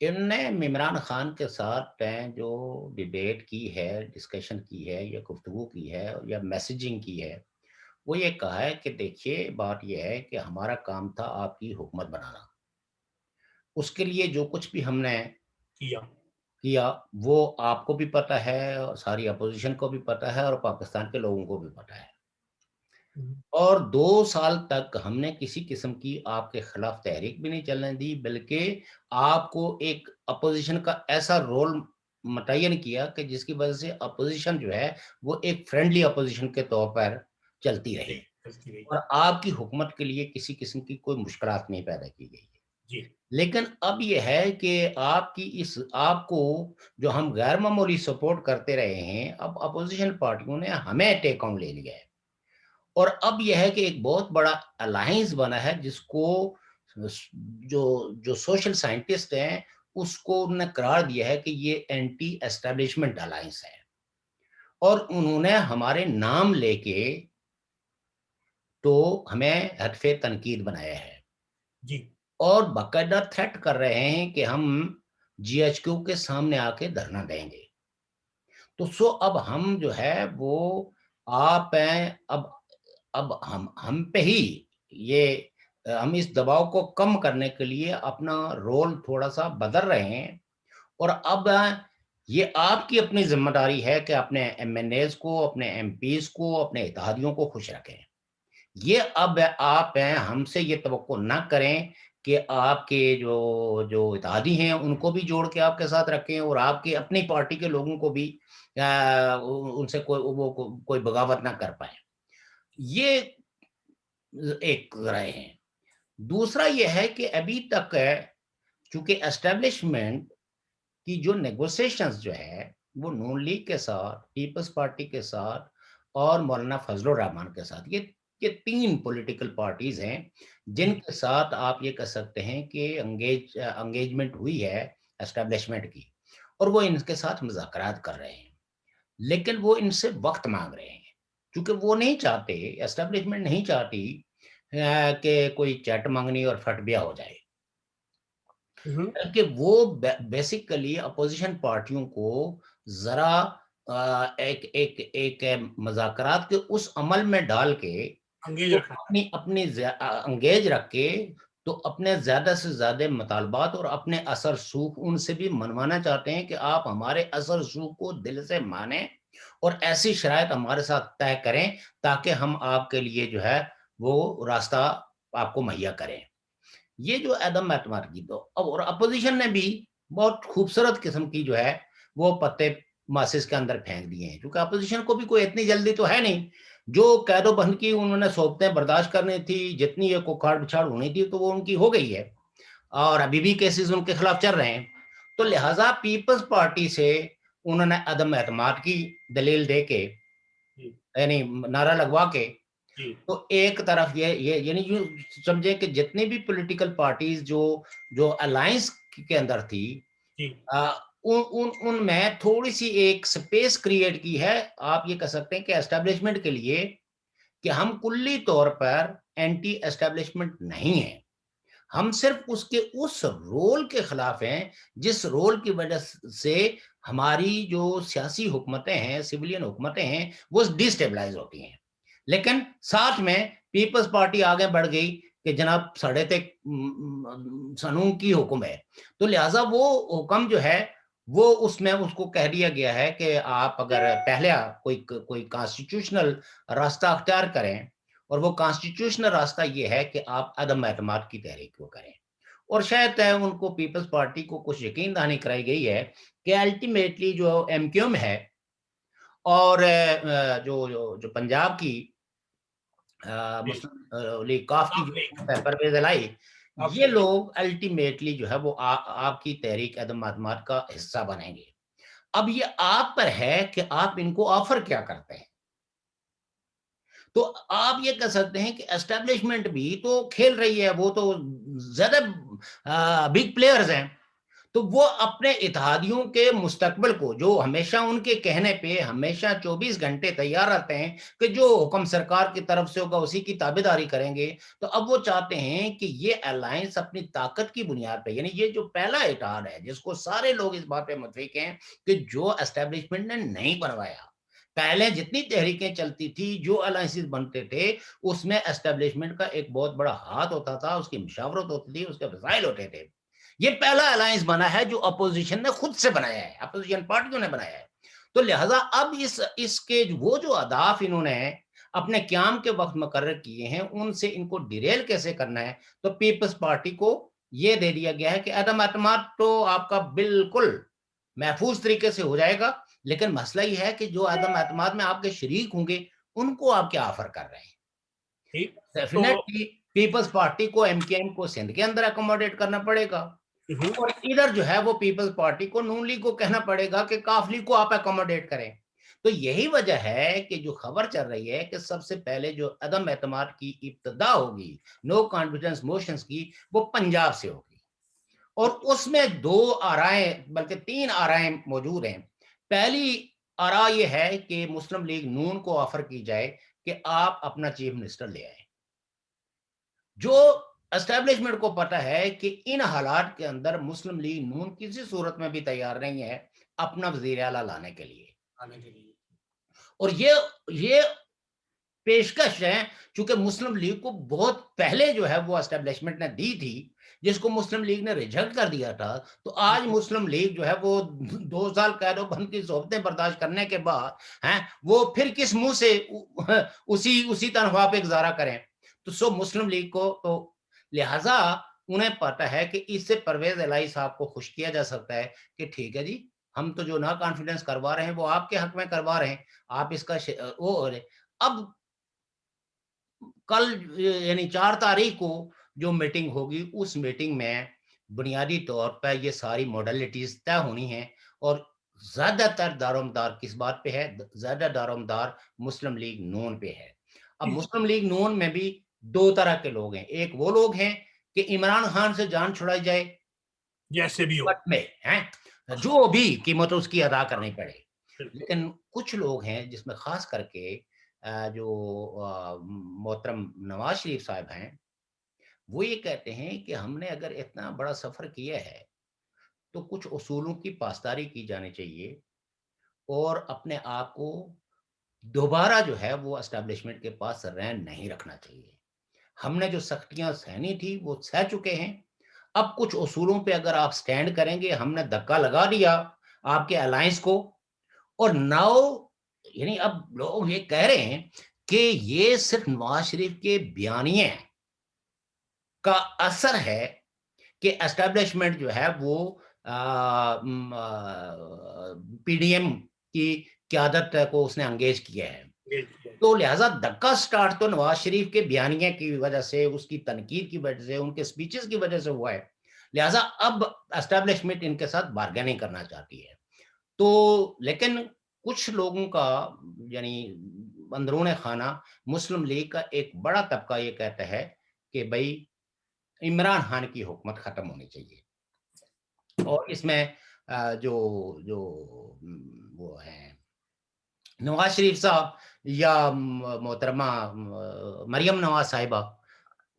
ان نے عمران خان کے ساتھ جو ڈیبیٹ کی ہے، ڈسکشن کی ہے یا گفتگو کی ہے یا میسیجنگ کی ہے، وہ یہ کہا ہے کہ دیکھیے بات یہ ہے کہ ہمارا کام تھا آپ کی حکومت بنانا، اس کے لیے جو کچھ بھی ہم نے کیا کیا وہ آپ کو بھی پتہ ہے اور ساری اپوزیشن کو بھی پتہ ہے اور پاکستان کے لوگوں کو بھی پتہ ہے، اور 2 سال تک ہم نے کسی قسم کی آپ کے خلاف تحریک بھی نہیں چلنے دی، بلکہ آپ کو ایک اپوزیشن کا ایسا رول متعین کیا کہ جس کی وجہ سے اپوزیشن جو ہے وہ ایک فرینڈلی اپوزیشن کے طور پر چلتی رہی، چلتی رہی اور آپ کی حکومت کے لیے کسی قسم کی کوئی مشکلات نہیں پیدا کی گئی ہے۔ جی لیکن اب یہ ہے کہ آپ کو جو ہم غیر معمولی سپورٹ کرتے رہے ہیں، اب اپوزیشن پارٹیوں نے ہمیں ٹیک آن لے لیا ہے، اور اب یہ ہے کہ ایک بہت بڑا الائنس بنا ہے جس کو جو جو سوشل سائنٹسٹ ہیں اس کو انہوں نے قرار دیا ہے کہ یہ اینٹی اسٹیبلشمنٹ الائنس ہے، اور انہوں نے ہمارے نام لے کے تو ہمیں ہدف تنقید بنایا ہے، جی اور باقاعدہ تھریٹ کر رہے ہیں کہ ہم جی ایچ کیو کے سامنے آ کے دھرنا دیں گے۔ تو اب ہم جو ہے وہ آپ ہیں، اب ہم پہ ہی یہ ہم اس دباؤ کو کم کرنے کے لیے اپنا رول تھوڑا سا بدل رہے ہیں، اور اب یہ آپ کی اپنی ذمہ داری ہے کہ اپنے ایم این ایز کو، اپنے ایم پیز کو، اپنے اتحادیوں کو خوش رکھیں۔ یہ اب آپ ہیں، ہم سے یہ توقع نہ کریں کہ آپ کے جو اتحادی ہیں ان کو بھی جوڑ کے آپ کے ساتھ رکھیں، اور آپ کے اپنی پارٹی کے لوگوں کو بھی ان سے کوئی بغاوت نہ کر پائیں۔ یہ ایک رائے ہیں۔ دوسرا یہ ہے کہ ابھی تک چونکہ اسٹیبلشمنٹ کی جو نیگوسیشنز جو ہے وہ نون لیگ کے ساتھ، پیپلز پارٹی کے ساتھ اور مولانا فضل الرحمان کے ساتھ، یہ 3 پولیٹیکل پارٹیز ہیں جن کے ساتھ آپ یہ کہہ سکتے ہیں کہ انگیجمنٹ ہوئی ہے اسٹیبلشمنٹ کی، اور وہ ان کے ساتھ مذاکرات کر رہے ہیں، لیکن وہ ان سے وقت مانگ رہے ہیں، کیونکہ وہ نہیں چاہتے، اسٹیبلشمنٹ نہیں چاہتی کہ کوئی چٹ منگنی اور فٹ بیا ہو جائے، کہ وہ بیسیکلی اپوزیشن پارٹیوں کو ذرا ایک مذاکرات کے اس عمل میں ڈال کے انگیز تو رکھنا اپنی انگیج رکھ کے تو اپنے زیادہ سے زیادہ مطالبات اور اپنے اثر سوکھ ان سے بھی منوانا چاہتے ہیں کہ آپ ہمارے اثر سوکھ کو دل سے مانیں اور ایسی شرائط ہمارے ساتھ طے کریں تاکہ ہم آپ کے لیے جو ہے وہ راستہ آپ کو مہیا کریں۔ یہ جو عدم اعتماد کی تو اور اپوزیشن نے بھی بہت خوبصورت قسم کی جو ہے وہ پتے ماسس کے اندر پھینک دیے ہیں، کیونکہ اپوزیشن کو بھی کوئی اتنی جلدی تو ہے نہیں، جو قید و بند کی انہوں نے صحبتیں برداشت کرنی تھی، جتنی یہ کوکھاڑ بچھاڑ ہونی تھی تو وہ ان کی ہو گئی ہے، اور ابھی بھی کیسز ان کے خلاف چل رہے ہیں، تو لہٰذا پیپلز پارٹی سے انہوں نے عدم اعتماد کی دلیل دے کے، یعنی نعرہ لگوا کے، تو ایک طرف یہ یعنی یوں سمجھے کہ جتنی بھی پولیٹیکل پارٹیز جو الائنس کے اندر تھی، ان میں تھوڑی سی ایک سپیس کریٹ کی ہے، آپ یہ کہہ سکتے ہیں کہ اسٹیبلشمنٹ کے لیے، کہ ہم کلی طور پر اینٹی اسٹیبلشمنٹ نہیں ہیں، ہم صرف اس رول کے خلاف ہیں جس رول کی وجہ سے ہماری جو سیاسی حکومتیں ہیں، سویلین حکومتیں ہیں، وہ ڈی اسٹیبلائز ہوتی ہیں، لیکن ساتھ میں پیپلز پارٹی آگے بڑھ گئی کہ جناب ساڑھے تک سنوں کی حکم ہے، تو لہٰذا وہ حکم جو ہے وہ اس میں اس کو کہہ دیا گیا ہے کہ آپ اگر پہلے کوئی کانسٹیٹیوشنل راستہ اختیار کریں، اور وہ کانسٹیٹیوشنل راستہ یہ ہے کہ آپ عدم اعتماد کی تحریک کو کریں، اور شاید ان کو پیپلز پارٹی کو کچھ یقین دہانی کرائی گئی ہے کہ الٹیمیٹلی جو ایم کیو ایم ہے اور جو پنجاب کی مسلم لیگ کاف کی جو پرویز الہی، یہ لوگ الٹیمیٹلی جو ہے وہ آپ کی تحریک عدم اعتماد کا حصہ بنیں گے۔ اب یہ آپ پر ہے کہ آپ ان کو آفر کیا کرتے ہیں، تو آپ یہ کہہ سکتے ہیں کہ اسٹیبلشمنٹ بھی تو کھیل رہی ہے، وہ تو زیادہ بگ پلیئرز ہیں، تو وہ اپنے اتحادیوں کے مستقبل کو، جو ہمیشہ ان کے کہنے پہ ہمیشہ 24 گھنٹے تیار رہتے ہیں کہ جو حکم سرکار کی طرف سے ہوگا اسی کی تابعداری کریں گے، تو اب وہ چاہتے ہیں کہ یہ الائنس اپنی طاقت کی بنیاد پہ، یعنی یہ جو پہلا اتحاد ہے جس کو سارے لوگ اس بات پہ متفق ہیں کہ جو اسٹیبلشمنٹ نے نہیں بنوایا، پہلے جتنی تحریکیں چلتی تھی، جو الائنسز بنتے تھے، اس میں اسٹیبلشمنٹ کا ایک بہت بڑا ہاتھ ہوتا تھا، اس کی مشاورت ہوتی تھی، اس کے وسائل ہوتے تھے۔ یہ پہلا الائنس بنا ہے جو اپوزیشن نے خود سے بنایا ہے، اپوزیشن پارٹیوں نے بنایا ہے۔ تو لہٰذا اب اس کے وہ جو اہداف انہوں نے اپنے قیام کے وقت مقرر کیے ہیں، ان سے ان کو ڈیریل کیسے کرنا ہے، تو پیپلز پارٹی کو یہ دے دیا گیا ہے کہ عدم اعتماد تو آپ کا بالکل محفوظ طریقے سے ہو جائے گا، لیکن مسئلہ یہ ہے کہ جو عدم اعتماد میں آپ کے شریک ہوں گے ان کو آپ کیا آفر کر رہے ہیں۔ ٹھیک تو ڈیفینیٹلی پیپلز پارٹی کو، ایم کیو ایم کو سندھ کے اندر اکوموڈیٹ کرنا پڑے گا، اور ادھر جو ہے وہ پیپلز پارٹی کو، نون لیگ کو کہنا پڑے گا کہ کاف لیگ کو آپ اکوموڈیٹ کریں۔ تو یہی وجہ ہے کہ جو خبر چل رہی ہے کہ سب سے پہلے جو عدم اعتماد کی ابتدا ہوگی، نو کانفیڈنس موشنز کی، وہ پنجاب سے ہوگی، اور اس میں دو آرائیں بلکہ تین آرائیں موجود ہیں۔ پہلی آرا یہ ہے کہ مسلم لیگ نون کو آفر کی جائے کہ آپ اپنا چیف منسٹر لے آئیں۔ جو اسٹیبلشمنٹ کو پتا ہے کہ ان حالات کے اندر مسلم لیگ نون کسی صورت میں بھی تیار نہیں ہے اپنا وزیر اعلیٰ لانے کے لیے، اور یہ پیشکش ہے چونکہ مسلم لیگ کو بہت پہلے جو ہے وہ اسٹیبلشمنٹ نے دی تھی، جس کو مسلم لیگ نے ریجیکٹ کر دیا تھا۔ تو آج مسلم لیگ جو ہے وہ 2 سال قید و بند کی صحبتیں برداشت کرنے کے بعد ہیں وہ پھر کس منہ سے اسی تنخواہ پہ گزارا کریں۔ تو مسلم لیگ کو تو لہذا انہیں پتا ہے کہ اس سے پرویز الہی صاحب کو خوش کیا جا سکتا ہے کہ ٹھیک ہے جی، ہم تو جو نا کانفیڈنس کروا رہے ہیں وہ آپ کے حق میں کروا رہے ہیں، آپ اس کا وہ اب کل یعنی 4 تاریخ کو جو میٹنگ ہوگی، اس میٹنگ میں بنیادی طور پہ یہ ساری موڈلٹیز طے ہونی ہیں، اور زیادہ تر دارومدار کس بات پہ ہے؟ زیادہ دارومدار مسلم لیگ نون پہ ہے۔ اب مسلم لیگ نون میں بھی 2 طرح کے لوگ ہیں، ایک وہ لوگ ہیں کہ عمران خان سے جان چھڑائی جائے جیسے بھی ہو، جو بھی قیمت اس کی ادا کرنی پڑے، لیکن کچھ لوگ ہیں جس میں خاص کر کے جو محترم نواز شریف صاحب ہیں، وہ یہ کہتے ہیں کہ ہم نے اگر اتنا بڑا سفر کیا ہے تو کچھ اصولوں کی پاسداری کی جانی چاہیے، اور اپنے آپ کو دوبارہ جو ہے وہ اسٹیبلشمنٹ کے پاس رہن نہیں رکھنا چاہیے۔ ہم نے جو سختیاں سہنی تھی وہ سہ چکے ہیں، اب کچھ اصولوں پہ اگر آپ سٹینڈ کریں گے، ہم نے دھکا لگا دیا آپ کے الائنس کو، اور ناؤ یعنی اب لوگ یہ کہہ رہے ہیں کہ یہ صرف نواز شریف کے بیانیے کا اثر ہے کہ اسٹیبلشمنٹ جو ہے وہ پی ڈی ایم کی قیادت کو اس نے انگیج کیا ہے، تو لہٰذا دھکا سٹارٹ تو نواز شریف کے بیانیے کی وجہ سے، اس کی تنقید کی وجہ سے، ان کے سپیچز کی وجہ سے ہوا ہے، لہٰذا اب اسٹیبلشمنٹ ان کے ساتھ بارگیننگ کرنا چاہتی ہے۔ تو لیکن کچھ لوگوں کا یعنی اندرون خانہ مسلم لیگ کا ایک بڑا طبقہ یہ کہتا ہے کہ بھائی عمران خان کی حکومت ختم ہونی چاہیے، اور اس میں جو وہ ہیں نواز شریف صاحب یا محترمہ مریم نواز صاحبہ،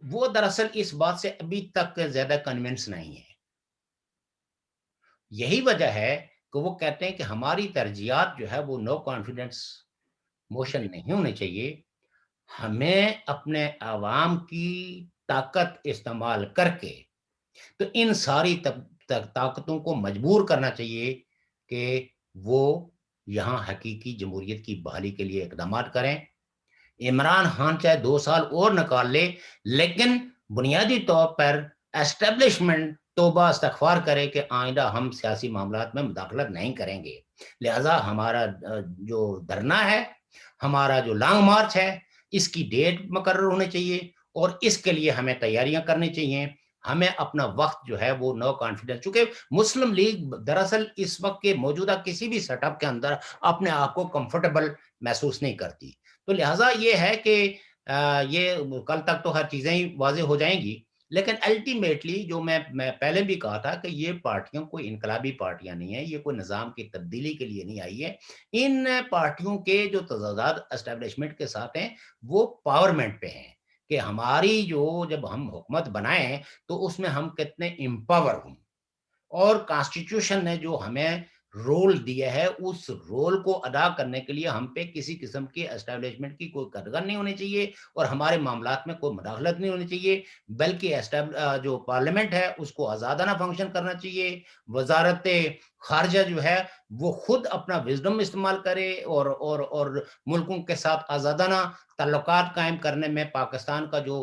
وہ دراصل اس بات سے ابھی تک زیادہ کنونس نہیں ہے۔ یہی وجہ ہے کہ وہ کہتے ہیں کہ ہماری ترجیحات جو ہے وہ نو کانفیڈنس موشن نہیں ہونے چاہیے، ہمیں اپنے عوام کی طاقت استعمال کر کے تو ان ساری طاقتوں کو مجبور کرنا چاہیے کہ وہ یہاں حقیقی جمہوریت کی بحالی کے لیے اقدامات کریں۔ عمران خان چاہے 2 سال اور نکال لے، لیکن بنیادی طور پر اسٹیبلشمنٹ توبہ استغفار کرے کہ آئندہ ہم سیاسی معاملات میں مداخلت نہیں کریں گے۔ لہذا ہمارا جو دھرنا ہے، ہمارا جو لانگ مارچ ہے، اس کی ڈیٹ مقرر ہونے چاہیے، اور اس کے لیے ہمیں تیاریاں کرنی چاہیے۔ ہمیں اپنا وقت جو ہے وہ نو کانفیڈنس، چونکہ مسلم لیگ دراصل اس وقت کے موجودہ کسی بھی سیٹ اپ کے اندر اپنے آپ کو کمفرٹیبل محسوس نہیں کرتی، تو لہٰذا یہ ہے کہ یہ کل تک تو ہر چیزیں ہی واضح ہو جائیں گی، لیکن الٹیمیٹلی جو میں پہلے بھی کہا تھا کہ یہ پارٹیوں کوئی انقلابی پارٹیاں نہیں ہیں، یہ کوئی نظام کی تبدیلی کے لیے نہیں آئی ہے. ان پارٹیوں کے جو تضادات اسٹیبلشمنٹ کے ساتھ ہیں وہ پاورمنٹ پہ ہیں کہ ہماری جب ہم حکومت بنائیں تو اس میں ہم کتنے امپاور ہوں، اور کانسٹیٹیوشن نے جو ہمیں رول دیا ہے اس رول کو ادا کرنے کے لیے ہم پہ کسی قسم کی اسٹیبلشمنٹ کی کوئی قدغن نہیں ہونی چاہیے اور ہمارے معاملات میں کوئی مداخلت نہیں ہونی چاہیے، بلکہ جو پارلیمنٹ ہے اس کو آزادانہ فنکشن کرنا چاہیے. وزارت خارجہ جو ہے وہ خود اپنا وزڈم استعمال کرے اور ملکوں کے ساتھ آزادانہ تعلقات قائم کرنے میں پاکستان کا جو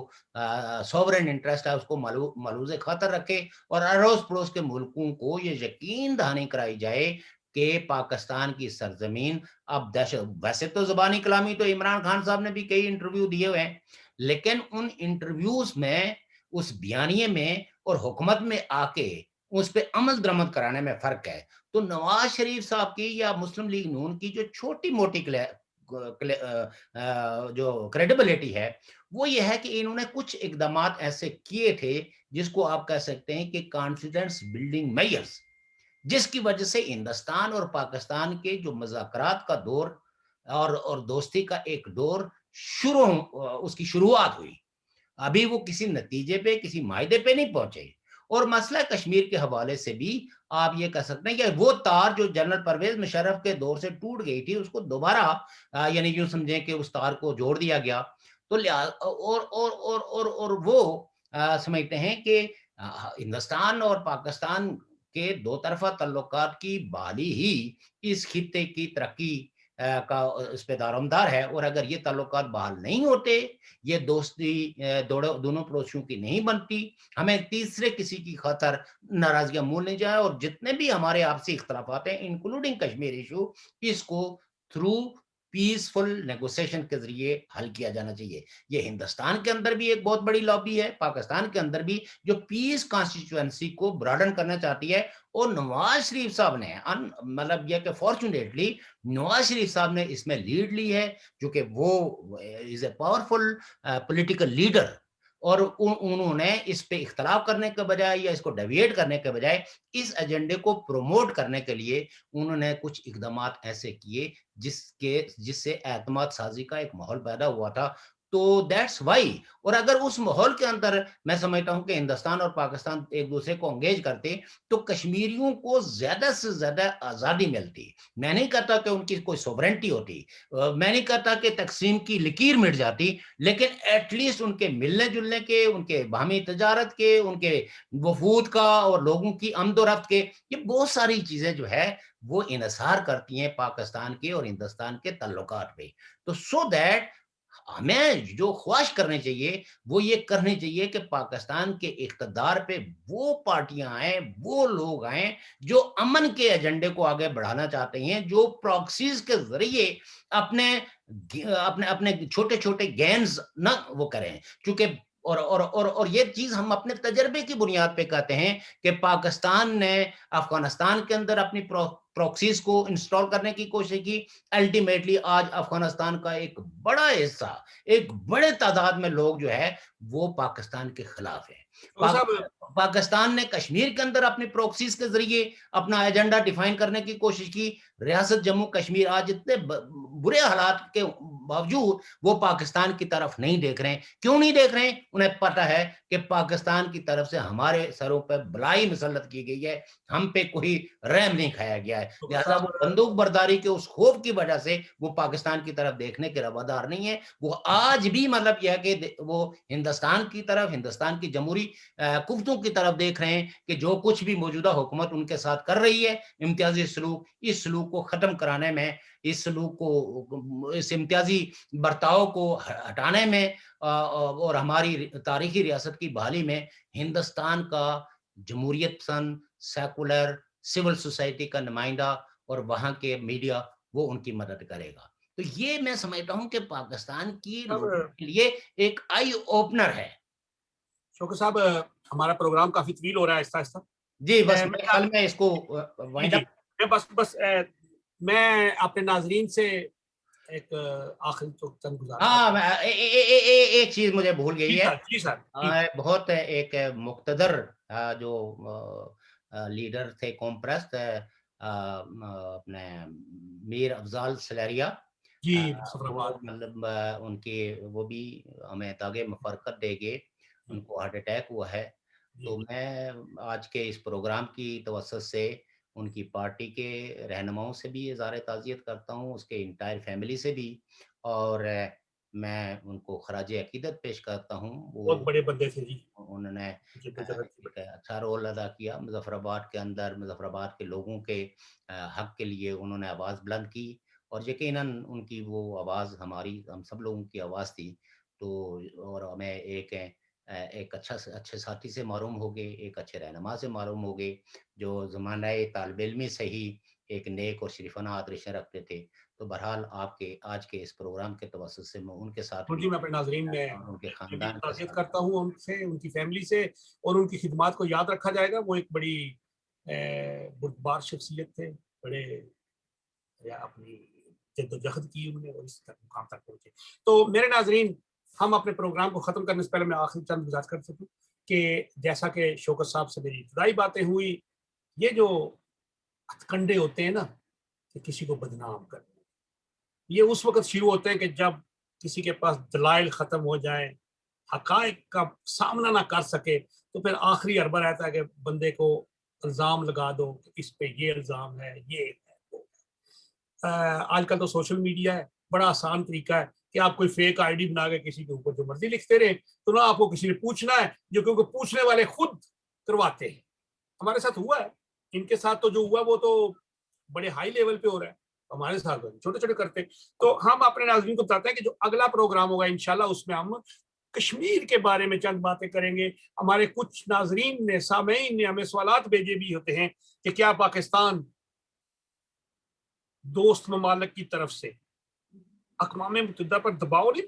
سوورن انٹرسٹ ہے اس کو ملحوظ خاطر رکھے، اور اڑوس پڑوس کے ملکوں کو یہ یقین دہانی کرائی جائے کہ پاکستان کی سرزمین اب دہشت. ویسے تو زبانی کلامی تو عمران خان صاحب نے بھی کئی انٹرویو دیے ہوئے ہیں، لیکن ان انٹرویوز میں اس بیانیے میں اور حکومت میں آ کے اس پہ عمل درآمد کرانے میں فرق ہے. تو نواز شریف صاحب کی یا مسلم لیگ نون کی جو چھوٹی موٹی جو کریڈیبلٹی ہے وہ یہ ہے کہ انہوں نے کچھ اقدامات ایسے کیے تھے جس کو آپ کہہ سکتے ہیں کہ کانفیڈنس بلڈنگ میئرز، جس کی وجہ سے ہندوستان اور پاکستان کے جو مذاکرات کا دور اور دوستی کا ایک دور اس کی شروعات ہوئی. ابھی وہ کسی نتیجے پہ کسی معاہدے پہ نہیں پہنچے. اور مسئلہ کشمیر کے حوالے سے بھی آپ یہ کہہ سکتے ہیں کہ وہ تار جو جنرل پرویز مشرف کے دور سے ٹوٹ گئی تھی اس کو دوبارہ یعنی یوں سمجھیں کہ اس تار کو جوڑ دیا گیا. تو اور وہ سمجھتے ہیں کہ ہندوستان اور پاکستان کے دو طرفہ تعلقات کی بحالی ہی اس خطے کی ترقی کا اس پہ دارومدار ہے. اور اگر یہ تعلقات بحال نہیں ہوتے، یہ دوستی دونوں پڑوسیوں کی نہیں بنتی، ہمیں تیسرے کسی کی خاطر ناراضگیاں مول نہیں جائے، اور جتنے بھی ہمارے آپسی اختلافات ہیں انکلوڈنگ کشمیر ایشو، اس کو تھرو پیسفل نیگوسیشن کے ذریعے حل کیا جانا چاہیے. یہ ہندوستان کے اندر بھی ایک بہت بڑی لابی ہے، پاکستان کے اندر بھی جو پیس کانسٹیچوئنسی کو براڈن کرنا چاہتی ہے. اور نواز شریف صاحب نے مطلب یہ کہ فارچونیٹلی نواز شریف صاحب نے اس میں لیڈ لی ہے، جو کہ وہ از اے پاورفل پولیٹیکل لیڈر، اور انہوں نے اس پہ اختلاف کرنے کے بجائے یا اس کو ڈیویٹ کرنے کے بجائے اس ایجنڈے کو پروموٹ کرنے کے لیے انہوں نے کچھ اقدامات ایسے کیے جس سے اعتماد سازی کا ایک ماحول پیدا ہوا تھا. تو دیٹس وائی. اور اگر اس ماحول کے اندر میں سمجھتا ہوں کہ ہندوستان اور پاکستان ایک دوسرے کو انگیج کرتے تو کشمیریوں کو زیادہ سے زیادہ آزادی ملتی. میں نہیں کہتا کہ ان کی کوئی سوورنٹی ہوتی، میں نہیں کہتا کہ تقسیم کی لکیر مٹ جاتی، لیکن ایٹ لیسٹ ان کے ملنے جلنے کے، ان کے باہمی تجارت کے، ان کے وفود کا اور لوگوں کی آمد و رفت کے، یہ بہت ساری چیزیں جو ہے وہ انحصار کرتی ہیں پاکستان کے اور ہندوستان کے تعلقات پہ. تو سو دیٹ ہمیں جو خواہش کرنی چاہیے وہ یہ کرنی چاہیے کہ پاکستان کے اقتدار پہ وہ پارٹیاں آئیں، وہ لوگ آئیں جو امن کے ایجنڈے کو آگے بڑھانا چاہتے ہیں، جو پراکسیز کے ذریعے اپنے اپنے چھوٹے چھوٹے گینز نہ وہ کریں. چونکہ اور یہ چیز ہم اپنے تجربے کی بنیاد پہ کہتے ہیں کہ پاکستان نے افغانستان کے اندر اپنی پراکسیز کو انسٹال کرنے کی کوشش کی. الٹیمیٹلی آج افغانستان کا ایک بڑا حصہ، ایک بڑے تعداد میں لوگ جو ہے وہ پاکستان کے خلاف ہیں. پاکستان نے کشمیر کے اندر اپنی پروکسیز کے ذریعے اپنا ایجنڈا ڈیفائن کرنے کی کوشش کی. ریاست جموں کشمیر آج اتنے برے حالات کے باوجود وہ پاکستان کی طرف نہیں دیکھ رہے ہیں. کیوں نہیں دیکھ رہے ہیں؟ انہیں پتہ ہے کہ پاکستان کی طرف سے ہمارے سروں پہ بلائی مسلط کی گئی ہے، ہم پہ کوئی رحم نہیں کھایا گیا ہے. لہذا وہ بندوق برداری کے اس خوف کی وجہ سے وہ پاکستان کی طرف دیکھنے کے روادار نہیں ہے. وہ آج بھی مطلب یہ ہے کہ وہ ہندوستان کی طرف، ہندوستان کی جمہوری قوتوں کی طرف دیکھ رہے ہیں کہ جو کچھ بھی موجودہ حکومت ان کے ساتھ کر رہی ہے امتیازی سلوک، اس سلوک کو ختم کرانے میں، اس سلوک کو، اس امتیازی برتاؤ کو ہٹانے میں اور ہماری تاریخی ریاست کی بحالی میں ہندوستان کا جمہوریت پسند، سیکولر، سول سوسائٹی کا نمائندہ اور وہاں کے میڈیا وہ ان کی مدد کرے گا. تو یہ میں سمجھتا ہوں کہ پاکستان کی لوگوں کے لیے ایک آئی اوپنر ہے. شوکت صاحب ہمارا پروگرام کافی طویل ہو رہا ہے آہستہ آہستہ. جی بس میرے خیال میں اس کو وائنڈ اپ. بس میں اپنے ناظرین سے ایک آخری تو چند ہاں، گزارشات ہیں. میں ایک چیز مجھے بھول گئی ہے. جی سر جی. بہت ایک مقتدر جو لیڈر تھے قوم پرست، اپنے میر افضال سلیریا، جی سفر وہ آباد. مطلب ان کی وہ بھی ہمیں داغ مفرقت دے گئے، ان کو ہارٹ اٹیک ہوا ہے. تو جی میں آج کے اس پروگرام کی توسط سے ان کی پارٹی کے رہنماؤں سے بھی اظہار تعزیت کرتا ہوں، اس کے انٹائر فیملی سے بھی، اور میں ان کو خراج عقیدت پیش کرتا ہوں. بہت وہ بڑے بندے تھے جی. انہوں نے جدوجہد کی ایک اچھا رول ادا کیا مظفر آباد کے اندر، مظفر آباد کے لوگوں کے حق کے لیے انہوں نے آواز بلند کی، اور یقیناً ان کی وہ آواز ہم سب لوگوں کی آواز تھی. تو اور ہمیں ایک اچھے ساتھی سے معروم ہو گئے، ایک اچھے رہنما سے معروم ہو گئے، جو زمانہ طالب علمی سے ہی ایک نیک اور شریفانہ آدرشیں رکھتے تھے. تو بہرحال آپ کے آج کے اس پروگرام کے توسط سے میں ان کے ساتھ بھی جی. میں اپنے ناظرین میں اور ان کے بھی خاندان کے تعزیت ساتھ کرتا ہوں ان سے، ان کی فیملی سے، اور ان کی خدمات کو یاد رکھا جائے گا. وہ ایک بڑی بردبار شخصیت تھے، بڑے اپنی جد و جہد کی انہوں نے اور اس تک مقام تک پہنچے. تو میرے ناظرین، ہم اپنے پروگرام کو ختم کرنے سے پہلے میں آخری چند گزارش کر سکوں کہ جیسا کہ شوکت صاحب سے میری ابتدائی باتیں ہوئی، یہ جو ہتھ کنڈے ہوتے ہیں نا کہ کسی کو بدنام کرنے، یہ اس وقت شروع ہوتے ہیں کہ جب کسی کے پاس دلائل ختم ہو جائیں، حقائق کا سامنا نہ کر سکے، تو پھر آخری اربہ رہتا ہے کہ بندے کو الزام لگا دو کہ اس پہ یہ الزام ہے، یہ ہے. آج کل تو سوشل میڈیا ہے، بڑا آسان طریقہ ہے کہ آپ کوئی فیک آئی ڈی بنا کے کسی کے اوپر جو مرضی لکھتے رہے، تو نہ آپ کو کسی نے پوچھنا ہے، جو کیونکہ پوچھنے والے خود کرواتے ہیں. ہمارے ساتھ ہوا ہے، ان کے ساتھ تو جو ہوا وہ تو بڑے ہائی لیول پہ ہو رہا ہے، ہمارے ساتھ چھوٹے چھوٹے کرتے. تو ہم اپنے ناظرین کو بتاتے ہیں کہ جو اگلا پروگرام ہوگا انشاءاللہ اس میں ہم کشمیر کے بارے میں چند باتیں کریں گے. ہمارے کچھ ناظرین نے، سامعین نے ہمیں سوالات بھیجے بھی ہوتے ہیں کہ کیا پاکستان دوست ممالک کی طرف سے اقوام متحدہ پر دباؤ نہیں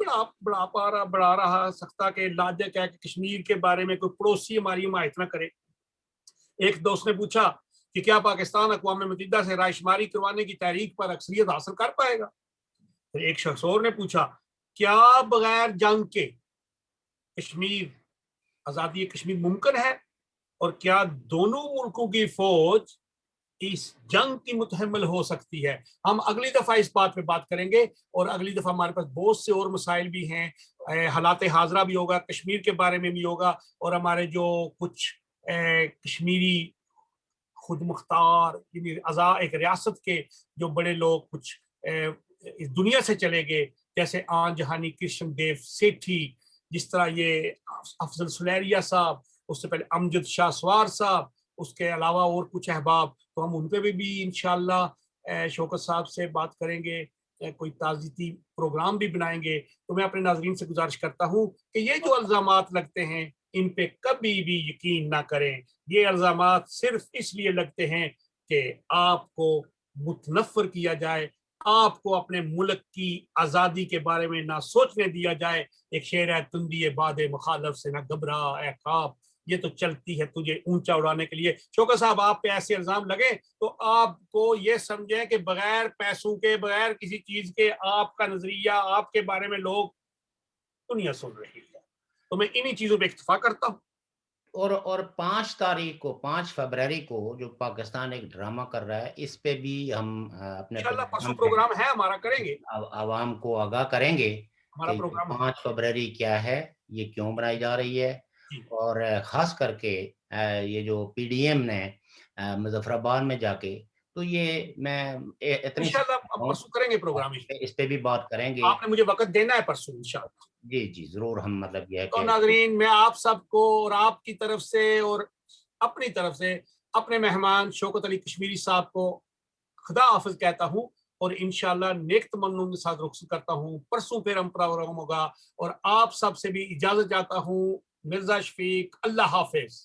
بڑھا رہا سکتا کہ لاجک ہے کہ کشمیر کے بارے میں کوئی پڑوسی ہماری حمایت نہ کرے. ایک دوست نے پوچھا کہ کیا پاکستان اقوام متحدہ سے رائے شماری کروانے کی تحریک پر اکثریت حاصل کر پائے گا. پھر ایک شخص اور نے پوچھا کیا بغیر جنگ کے کشمیر، آزادی کشمیر ممکن ہے، اور کیا دونوں ملکوں کی فوج اس جنگ کی متحمل ہو سکتی ہے. ہم اگلی دفعہ اس بات پہ بات کریں گے، اور اگلی دفعہ ہمارے پاس بہت سے اور مسائل بھی ہیں، حالات حاضرہ بھی ہوگا، کشمیر کے بارے میں بھی ہوگا، اور ہمارے جو کچھ کشمیری خود مختار یعنی ایک ریاست کے جو بڑے لوگ کچھ اس دنیا سے چلے گئے، جیسے آن جہانی کرشن دیو سیٹھی، جس طرح یہ افضل سلیریا صاحب، اس سے پہلے امجد شاہ سوار صاحب، اس کے علاوہ اور کچھ احباب، تو ہم ان پہ بھی انشاءاللہ شوکت صاحب سے بات کریں گے، کوئی تعزیتی پروگرام بھی بنائیں گے. تو میں اپنے ناظرین سے گزارش کرتا ہوں کہ یہ جو الزامات لگتے ہیں ان پہ کبھی بھی یقین نہ کریں. یہ الزامات صرف اس لیے لگتے ہیں کہ آپ کو متنفر کیا جائے، آپ کو اپنے ملک کی آزادی کے بارے میں نہ سوچنے دیا جائے. ایک شعر ہے، تندی باد مخالف سے نہ گھبرا اے خواب، یہ تو چلتی ہے تجھے اونچا اڑانے کے لیے. شوکت صاحب آپ پہ ایسے الزام لگے تو آپ کو یہ سمجھیں کہ بغیر پیسوں کے، بغیر کسی چیز کے، آپ کا نظریہ، آپ کے بارے میں لوگ دنیا سن رہی ہے. تو میں انہی چیزوں پہ اکتفا کرتا ہوں. اور 5 فروری کو جو پاکستان ایک ڈرامہ کر رہا ہے، اس پہ بھی ہم اپنے انشاءاللہ پرسوں پروگرام پروگرام ہے ہمارا، کریں گے عوام کو آگاہ کریں گے ہمارا کہ پروگرام ہے 5 فروری کیا ہے، یہ کیوں بنائی جا رہی ہے. جی. اور خاص کر کے یہ جو پی ڈی ایم نے مظفر آباد میں جا کے، تو یہ میں اتنی انشاءاللہ پرسوں کریں گے پروگرام. اس پہ بھی بات کریں گے. آپ نے مجھے وقت دینا ہے پرسوں انشاءاللہ. جی ضرور. ہم مطلب یہ ہے تو کہ ناظرین، میں آپ سب کو اور آپ کی طرف سے اور اپنی طرف سے اپنے مہمان شوکت علی کشمیری صاحب کو خدا حافظ کہتا ہوں، اور انشاءاللہ نیک تمنوں کے ساتھ رخصت کرتا ہوں. پرسوں پھر ہم پروگرام ہوگا، اور آپ سب سے بھی اجازت چاہتا ہوں. مرزا شفیق، اللہ حافظ.